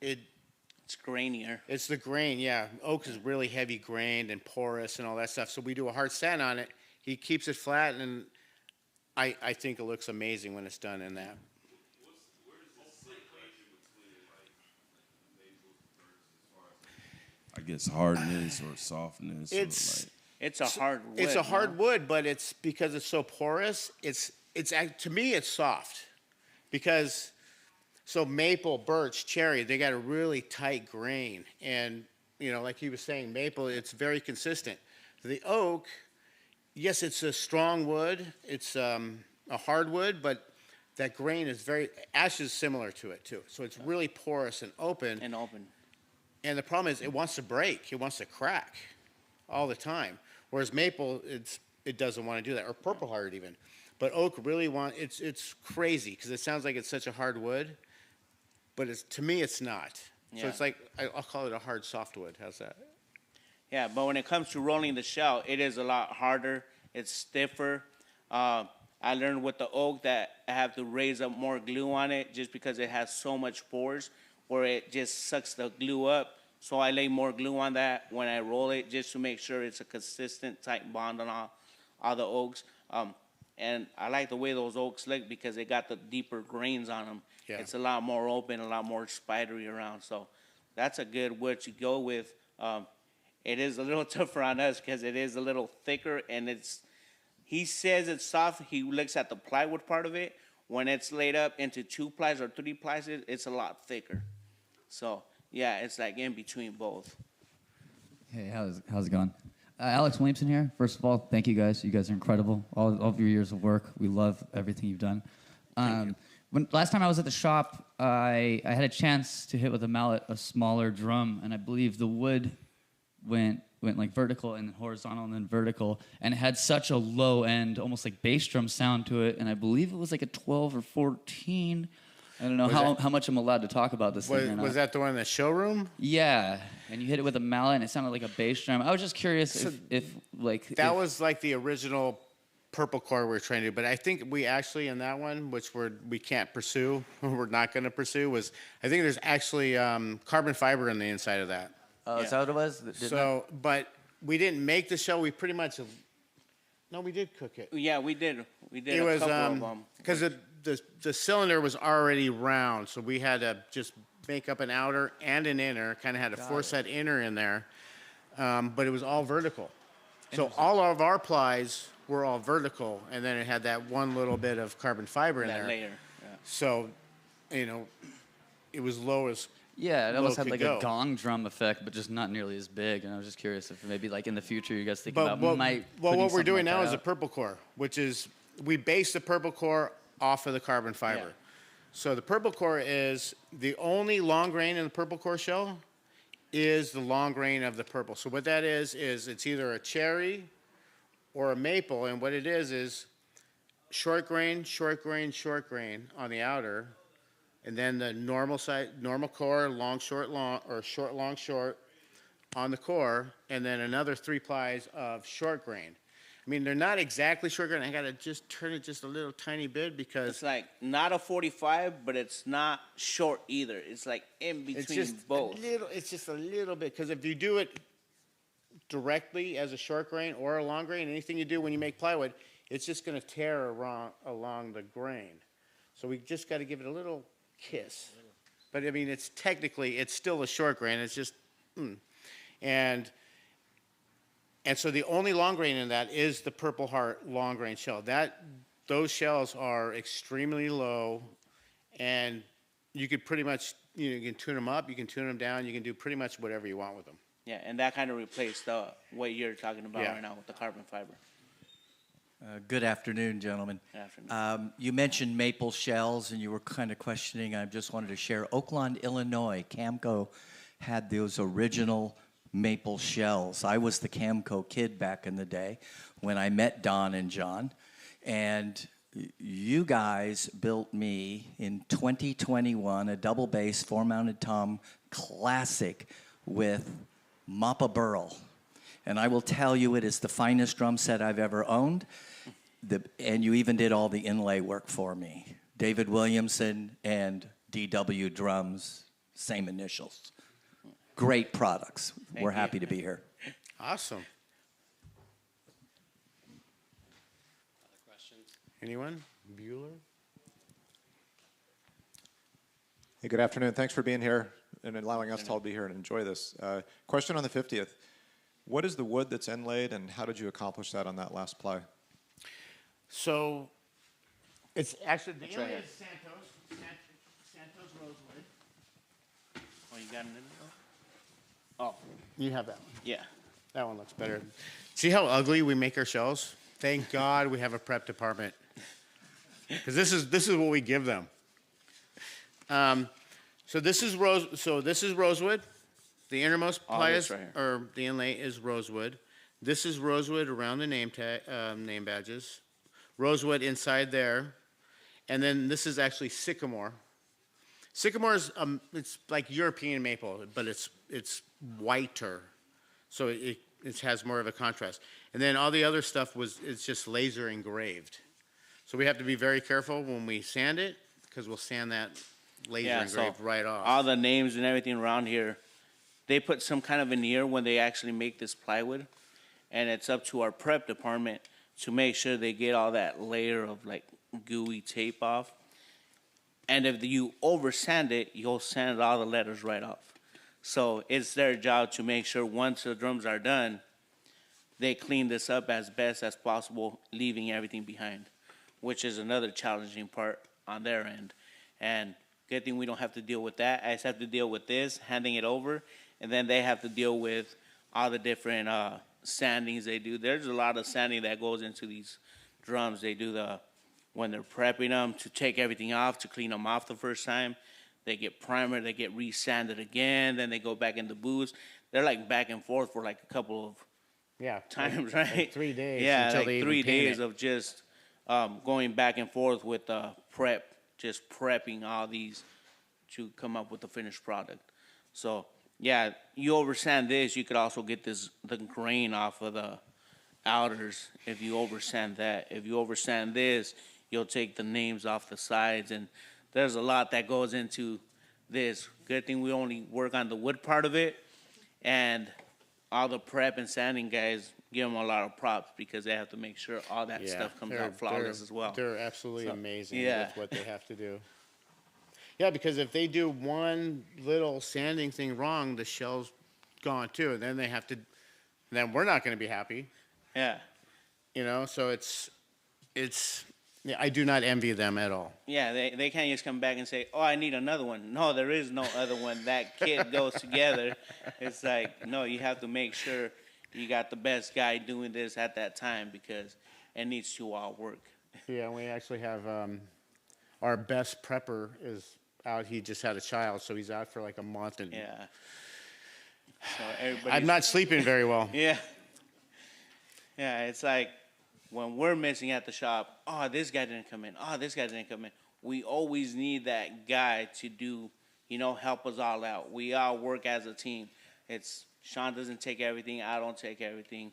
it's grainier. It's the grain, yeah. Oak is really heavy grained and porous and all that stuff. So we do a hard satin on it. He keeps it flat, and I think it looks amazing when it's done in that. I guess hardness or softness. It's a hard wood. It's a hard wood, but it's because it's so porous. To me, it's soft, because so maple, birch, cherry, they got a really tight grain, and like he was saying, maple, it's very consistent. The oak. Yes, it's a strong wood. It's a hardwood, but that grain is ash is similar to it too. So it's really porous and open. And the problem is it wants to break. It wants to crack all the time. Whereas maple, it doesn't want to do that, or Purple Heart even. But oak really it's crazy because it sounds like it's such a hard wood, but to me it's not. Yeah. So it's like, I'll call it a hard softwood. How's that? Yeah, but when it comes to rolling the shell, it is a lot harder. It's stiffer. I learned with the oak that I have to raise up more glue on it just because it has so much pores where it just sucks the glue up. So I lay more glue on that when I roll it just to make sure it's a consistent, tight bond on all the oaks. And I like the way those oaks look because they got the deeper grains on them. Yeah. It's a lot more open, a lot more spidery around. So that's a good wood to go with. It is a little tougher on us because it is a little thicker, and he says it's soft. He looks at the plywood part of it. When it's laid up into 2 plies or 3 plies, it's a lot thicker. So yeah, it's like in between both. Hey, how's it going? Alex Williamson here. First of all, thank you guys. You guys are incredible. All of your years of work, we love everything you've done. Last time I was at the shop, I had a chance to hit with a mallet a smaller drum, and I believe the wood went like vertical and then horizontal and then vertical, and it had such a low end, almost like bass drum sound to it, and I believe it was like a 12 or 14. I don't know how much I'm allowed to talk about this thing or not. Was that the one in the showroom? Yeah, and you hit it with a mallet and it sounded like a bass drum. I was just curious that was like the original purple core we were trying to do, but I think we actually in that one, which we can't pursue, we're not going to pursue, I think there's actually carbon fiber on the inside of that. Oh, is that what it was? But we didn't make the shell. We pretty much, no, we did cook it. Yeah, we did. We did a couple of them. Because the cylinder was already round, so we had to just make up an outer and an inner. Kind of had to force that inner in there, but it was all vertical. So all of our plies were all vertical, and then it had that one little bit of carbon fiber in That there. layer. Yeah. So, you know, it was low as Yeah, it almost low had could like go. a gong drum effect, but just not nearly as big. And I was just curious if maybe like in the future you guys think But about what, might. well, putting what we're something doing like now that is a out. purple core, which is we base the purple core off of the carbon fiber. Yeah. So the purple core is the only long grain in the purple core shell is the long grain of the purple. So what that is it's either a cherry or a maple, and what it is short grain, short grain, short grain on the outer, and then the normal side, normal core, long, short, long, or short, long, short on the core, and then another 3 plies of short grain. I mean, they're not exactly short grain. I gotta just turn it just a little tiny bit because It's like not a 45, but it's not short either. It's like in it's between just both. it's just a little bit, because if you do it directly as a short grain or a long grain, anything you do when you make plywood, it's just gonna tear along the grain. So we just gotta give it a little kiss. But I mean, it's still a short grain. It's just, and so the only long grain in that is the Purple Heart long grain shell. Those shells are extremely low, and you could pretty much, you can tune them up, you can tune them down, you can do pretty much whatever you want with them. Yeah, and that kind of replaced what you're talking about Yeah. right now with the carbon fiber. Good afternoon, gentlemen. Good afternoon. You mentioned maple shells, and you were kind of questioning. I just wanted to share. Oakland, Illinois, Camco had those original maple shells. I was the Camco kid back in the day when I met Don and John, and you guys built me in 2021 a double bass 4-mounted tom classic with Mappa Burl. And I will tell you, it is the finest drum set I've ever owned. And you even did all the inlay work for me. David Williamson and DW Drums, same initials. Great products. We're happy to be here. Awesome. Other questions? Anyone? Bueller? Hey, good afternoon. Thanks for being here and allowing us to all be here and enjoy this. Question on the 50th. What is the wood that's inlaid, and how did you accomplish that on that last ply? So, it's actually, the right inlay here. is Santos rosewood. Oh, you got it in there? Oh, You have that one. yeah. That one looks better. See how ugly we make our shells? Thank God we have a prep department. Because this is what we give them. So this is rosewood. The innermost All ply this is, right here. or the inlay is rosewood. This is rosewood around the name badges. Rosewood inside there, and then this is actually sycamore. Sycamore is it's like European maple, but it's whiter, so it has more of a contrast. And then all the other stuff it's just laser engraved. So we have to be very careful when we sand it, because we'll sand that laser engraved right off. All the names and everything around here, they put some kind of veneer when they actually make this plywood, and it's up to our prep department to make sure they get all that layer of like gooey tape off. And if you over sand it, you'll sand all the letters right off. So it's their job to make sure once the drums are done, they clean this up as best as possible, leaving everything behind, which is another challenging part on their end. And good thing we don't have to deal with that. I just have to deal with this, handing it over, and then they have to deal with all the different sandings they do. There's a lot of sanding that goes into these drums. They do when they're prepping them to take everything off, to clean them off the first time. They get primer, they get re-sanded again, then they go back in the booths. They're like back and forth for like a couple of times, right? Like 3 days. Yeah, until like they even 3 paint days it. of just going back and forth with prep, just prepping all these to come up with the finished product. So yeah, you oversand this, you could also get the grain off of the outers if you oversand that. If you oversand this, you'll take the names off the sides, and there's a lot that goes into this. Good thing we only work on the wood part of it, and all the prep and sanding guys give them a lot of props because they have to make sure all that stuff comes out flawless as well. They're absolutely amazing yeah. with what they have to do. Yeah, because if they do one little sanding thing wrong, the shell's gone too, and then they have to. Then we're not going to be happy Yeah. You know, so yeah, I do not envy them at all. Yeah, they can't just come back and say, "Oh, I need another one." No, there is no other one. That kit goes together. It's like, no, you have to make sure you got the best guy doing this at that time because it needs to all work. Yeah, we actually have our best prepper is out. He just had a child, so he's out for like a month. And Yeah. So everybody. I'm not sleeping very well. Yeah. Yeah, it's like when we're missing at the shop, oh, this guy didn't come in. Oh, this guy didn't come in. We always need that guy to do, help us all out. We all work as a team. It's Shon doesn't take everything. I don't take everything.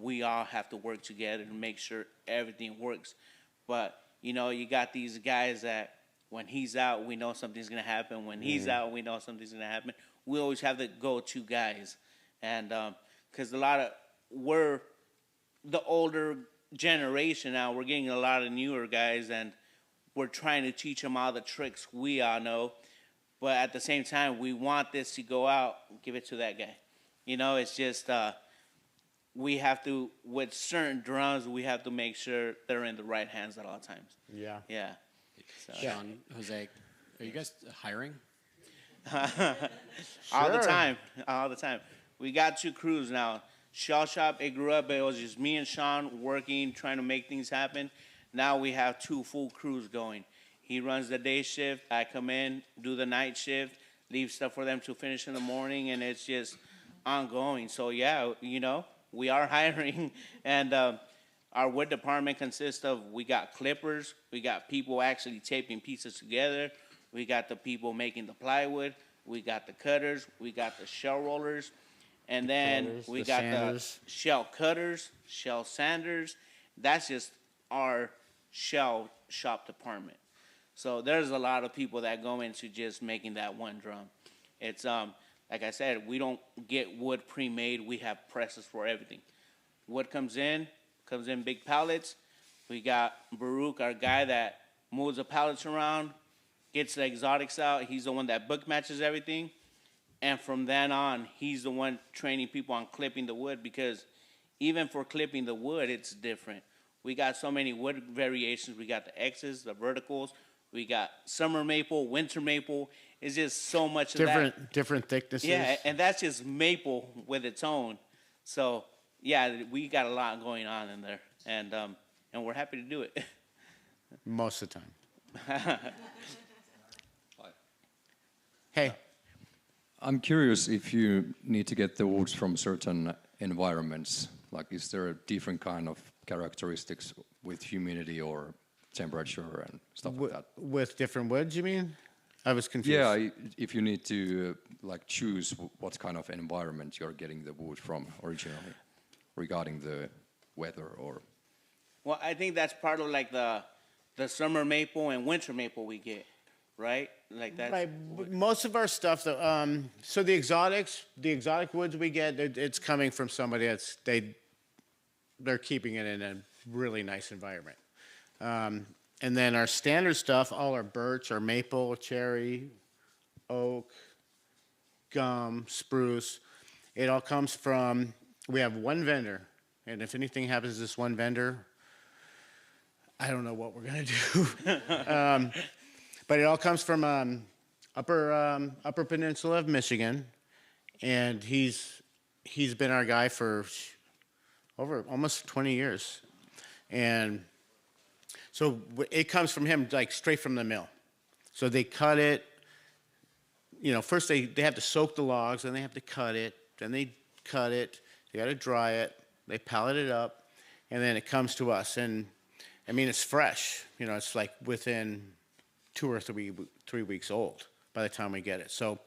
We all have to work together to make sure everything works. But, you got these guys that when he's out, we know something's going to happen. When he's out, we know something's going to happen. We always have the go-to guys. And because we're the older generation now, we're getting a lot of newer guys, and we're trying to teach them all the tricks we all know. But at the same time, we want this to go out, give it to that guy. It's just we have to, with certain drums, we have to make sure they're in the right hands at all times. Yeah. Yeah. So. Shon, Jose, are you guys hiring? All the time. All the time. We got 2 crews now. Shell Shop, it grew up. It was just me and Shon working, trying to make things happen. Now we have 2 full crews going. He runs the day shift. I come in, do the night shift, leave stuff for them to finish in the morning, and it's just ongoing. So, yeah, we are hiring. And our wood department consists of, we got clippers. We got people actually taping pieces together. We got the people making the plywood. We got the cutters. We got the shell rollers. And then we got the shell cutters, shell sanders. That's just our shell shop department. So there's a lot of people that go into just making that one drum. It's like I said, we don't get wood pre-made. We have presses for everything. Wood comes in big pallets. We got Baruch, our guy that moves the pallets around, gets the exotics out. He's the one that book matches everything. And from then on, he's the one training people on clipping the wood, because even for clipping the wood, it's different. We got so many wood variations. We got the X's, the verticals. We got summer maple, winter maple. It's just so much of that. Different thicknesses. Yeah, and that's just maple with its own. So, yeah, we got a lot going on in there. And we're happy to do it. Most of the time. Hey. I'm curious if you need to get the woods from certain environments. Like, is there a different kind of characteristics with humidity or temperature and stuff like that? With different woods, you mean? I was confused. Yeah, if you need to choose what kind of environment you're getting the wood from originally, regarding the weather or. Well, I think that's part of the summer maple and winter maple we get, right? Like that. Right. Most of our stuff, though. So the exotic woods we get, it's coming from somebody they're keeping it in a really nice environment. And then our standard stuff, all our birch, our maple, cherry, oak, gum, spruce, it all comes from, we have one vendor. And if anything happens to this one vendor, I don't know what we're going to do. But it all comes from upper peninsula of Michigan. And he's been our guy for over almost 20 years. And so it comes from him, straight from the mill. So they cut it. First they have to soak the logs, then they have to cut it. Then they cut it. They got to dry it. They pallet it up, and then it comes to us. And I mean, it's fresh. It's like within 2 or 3 weeks old by the time we get it. So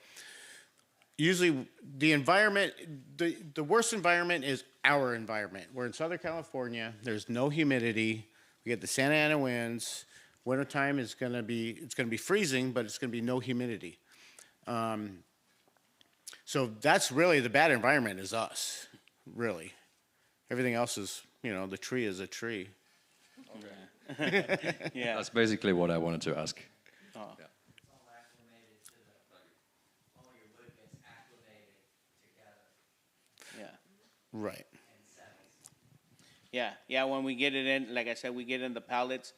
usually the environment, the worst environment is our environment. We're in Southern California. There's no humidity. We get the Santa Ana winds. Wintertime is going to be freezing, but it's going to be no humidity. So that's really the bad environment is us, really. Everything else is, the tree is a tree. Okay. Yeah. That's basically what I wanted to ask. Oh. Yeah. Yeah. Right. Yeah. When we get it in, like I said, we get in the pallets,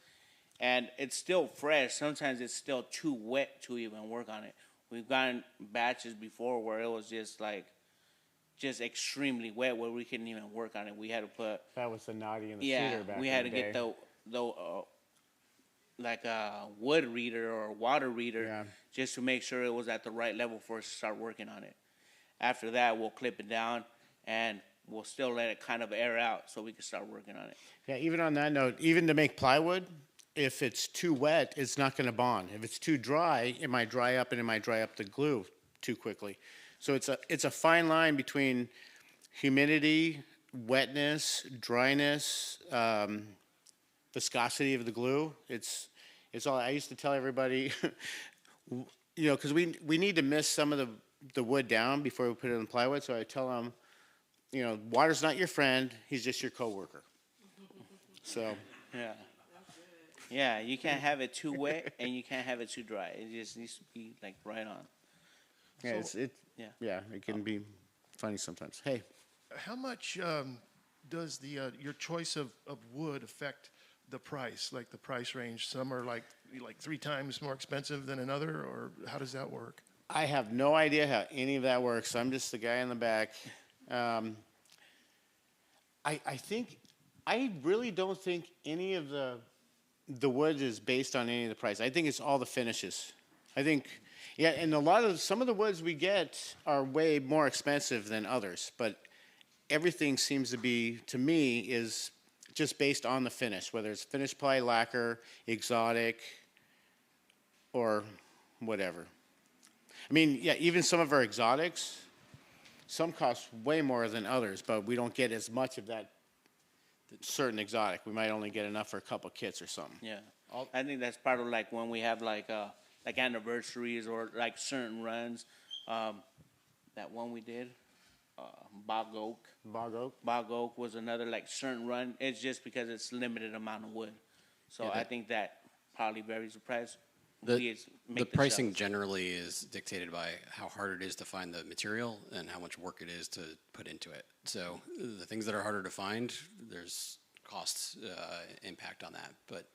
and it's still fresh. Sometimes it's still too wet to even work on it. We've gotten batches before where it was just extremely wet where we couldn't even work on it. We had to put That was the naughty and the yeah. cedar back We in had the to day. get the like a wood reader or a water reader just to make sure it was at the right level for us to start working on it. After that, we'll clip it down and we'll still let it kind of air out so we can start working on it. Yeah, even on that note, even to make plywood, if it's too wet, it's not going to bond. If it's too dry, it might dry up and it might dry up the glue too quickly. So it's a fine line between humidity, wetness, dryness, viscosity of the glue. It's all. I used to tell everybody, because we need to mist some of the wood down before we put it in plywood. So I tell them, water's not your friend. He's just your coworker. So Yeah, you can't have it too wet and you can't have it too dry. It just needs to be like right on. yeah, it can be funny sometimes. Hey, How much does your choice of wood affect the price, like the price range? Some are like 3 times more expensive than another, or how does that work? I have no idea how any of that works. I'm just the guy in the back. I really don't think any of the wood is based on any of the price. I think it's all the finishes. I think, and some of the woods we get are way more expensive than others, but everything seems to be, to me, is just based on the finish, whether it's finished ply, lacquer, exotic, or whatever. I mean, even some of our exotics, some cost way more than others, but we don't get as much of that certain exotic. We might only get enough for a couple kits or something. Yeah, I think that's part of like when we have like anniversaries or like certain runs. That one we did, Bog Oak. Bog Oak was another like certain run. It's just because it's limited amount of wood. So I think that probably varies the price. The pricing generally is dictated by how hard it is to find the material and how much work it is to put into it. So the things that are harder to find, there's cost impact on that, but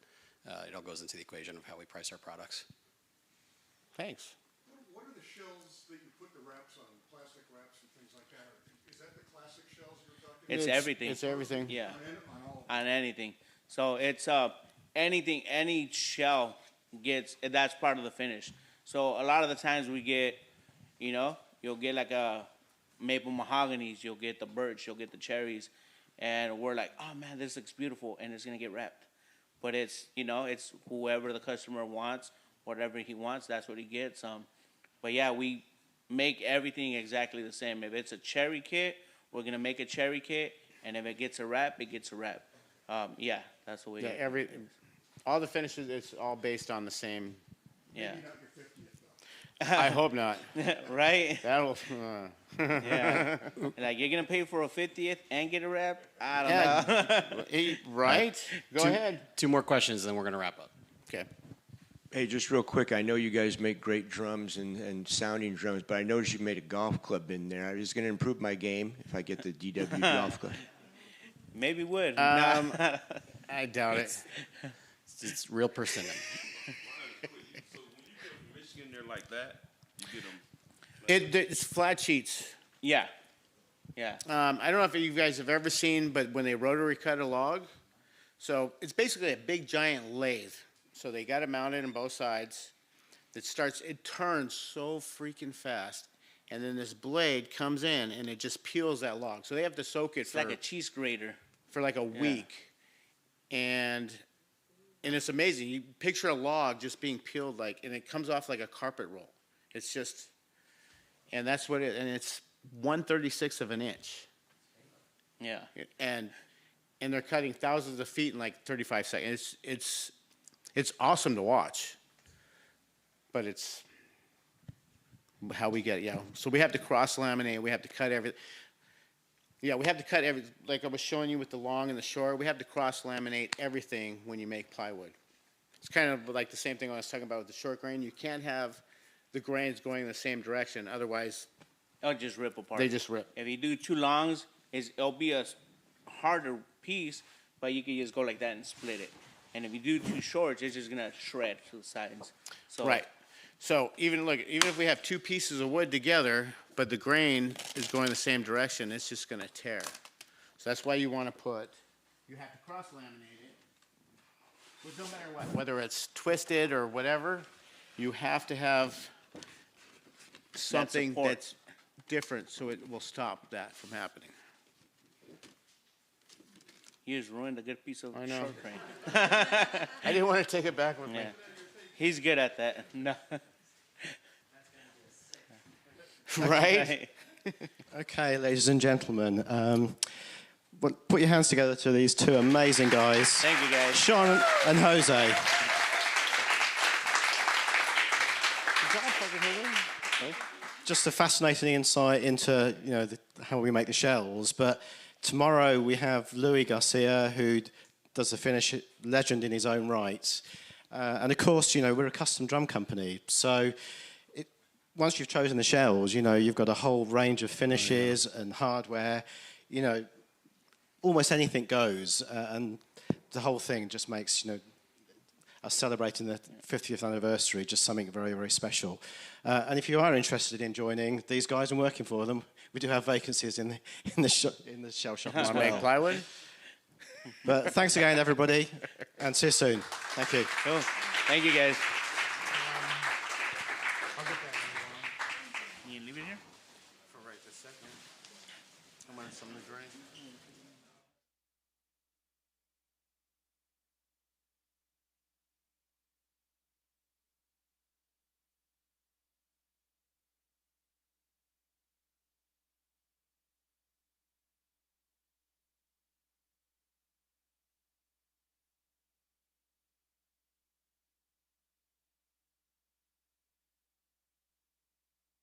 it all goes into the equation of how we price our products. Thanks. What are the shells that you put the wraps on, plastic wraps and things like that? Is that the classic shells you're talking about? It's everything. It's everything. Yeah, On on anything. So it's anything, any shell gets, that's part of the finish. So a lot of the times we get, you'll get like a maple mahoganies, you'll get the birch, you'll get the cherries, and we're like, oh man, this looks beautiful, and it's gonna get wrapped. But it's, it's whoever the customer wants, whatever he wants, that's what he gets. But yeah, we make everything exactly the same. If it's a cherry kit, we're gonna make a cherry kit, and if it gets a wrap, it gets a wrap. That's the way. Yeah, all the finishes, it's all based on the same. Yeah. I hope not. Right? That'll. Yeah. Like you're gonna pay for a 50th and get a wrap? I don't know. Right? Go ahead. 2 more questions, then we're going to wrap up. Okay. Hey, just real quick, I know you guys make great drums and sounding drums, but I noticed you made a golf club in there. I was going to improve my game if I get the DW golf club. Maybe would. I doubt it. It's real persimmon. So when you get Michigan there like that, you get them. It's flat sheets. Yeah. I don't know if you guys have ever seen, but when they rotary cut a log, so it's basically a big giant lathe. So they got it mounted on both sides. It turns so freaking fast. And then this blade comes in and it just peels that log. So they have to soak it It's like a cheese grater. For like a week. And it's amazing. You picture a log just being peeled and it comes off like a carpet roll. It's just, and that's what and it's 1/36 of an inch. Yeah. And they're cutting thousands of feet in like 35 seconds. It's awesome to watch. But it's how we get it, So we have to cross laminate. We have to cut everything. Yeah, we have to cut everything. Like I was showing you with the long and the short, we have to cross laminate everything when you make plywood. It's kind of like the same thing I was talking about with the short grain. You can't have the grains going in the same direction, otherwise It'll just rip apart. they just rip. If you do too longs, it'll be a harder piece, but you can just go like that and split it. And if you do too short, it's just gonna shred to the sides. So Right. So even if we have two pieces of wood together, but the grain is going the same direction, it's just gonna tear. So that's why you want to you have to cross laminate it. With no matter what, whether it's twisted or whatever, you have to have something support. that's different so it will stop that from happening. You just ruined a good piece of I know. short grain. I didn't want to take it back with me. Yeah. He's good at that. No. Right? Okay, ladies and gentlemen, put your hands together to these two amazing guys. Thank you, guys. Shon and Jose. Just a fascinating insight into how we make the shells. But tomorrow we have Louis Garcia, who does a finish legend in his own right. And of course, we're a custom drum company. So once you've chosen the shells, you've got a whole range of finishes and hardware. Almost anything goes. And the whole thing just makes, us celebrating the 50th anniversary just something very, very special. And if you are interested in joining these guys and working for them, we do have vacancies in the shell shop as well. Make plywood? But thanks again, everybody, and see you soon. Thank you. Cool. Thank you, guys. You leave it here? For right this second. I'm gonna some of the grain.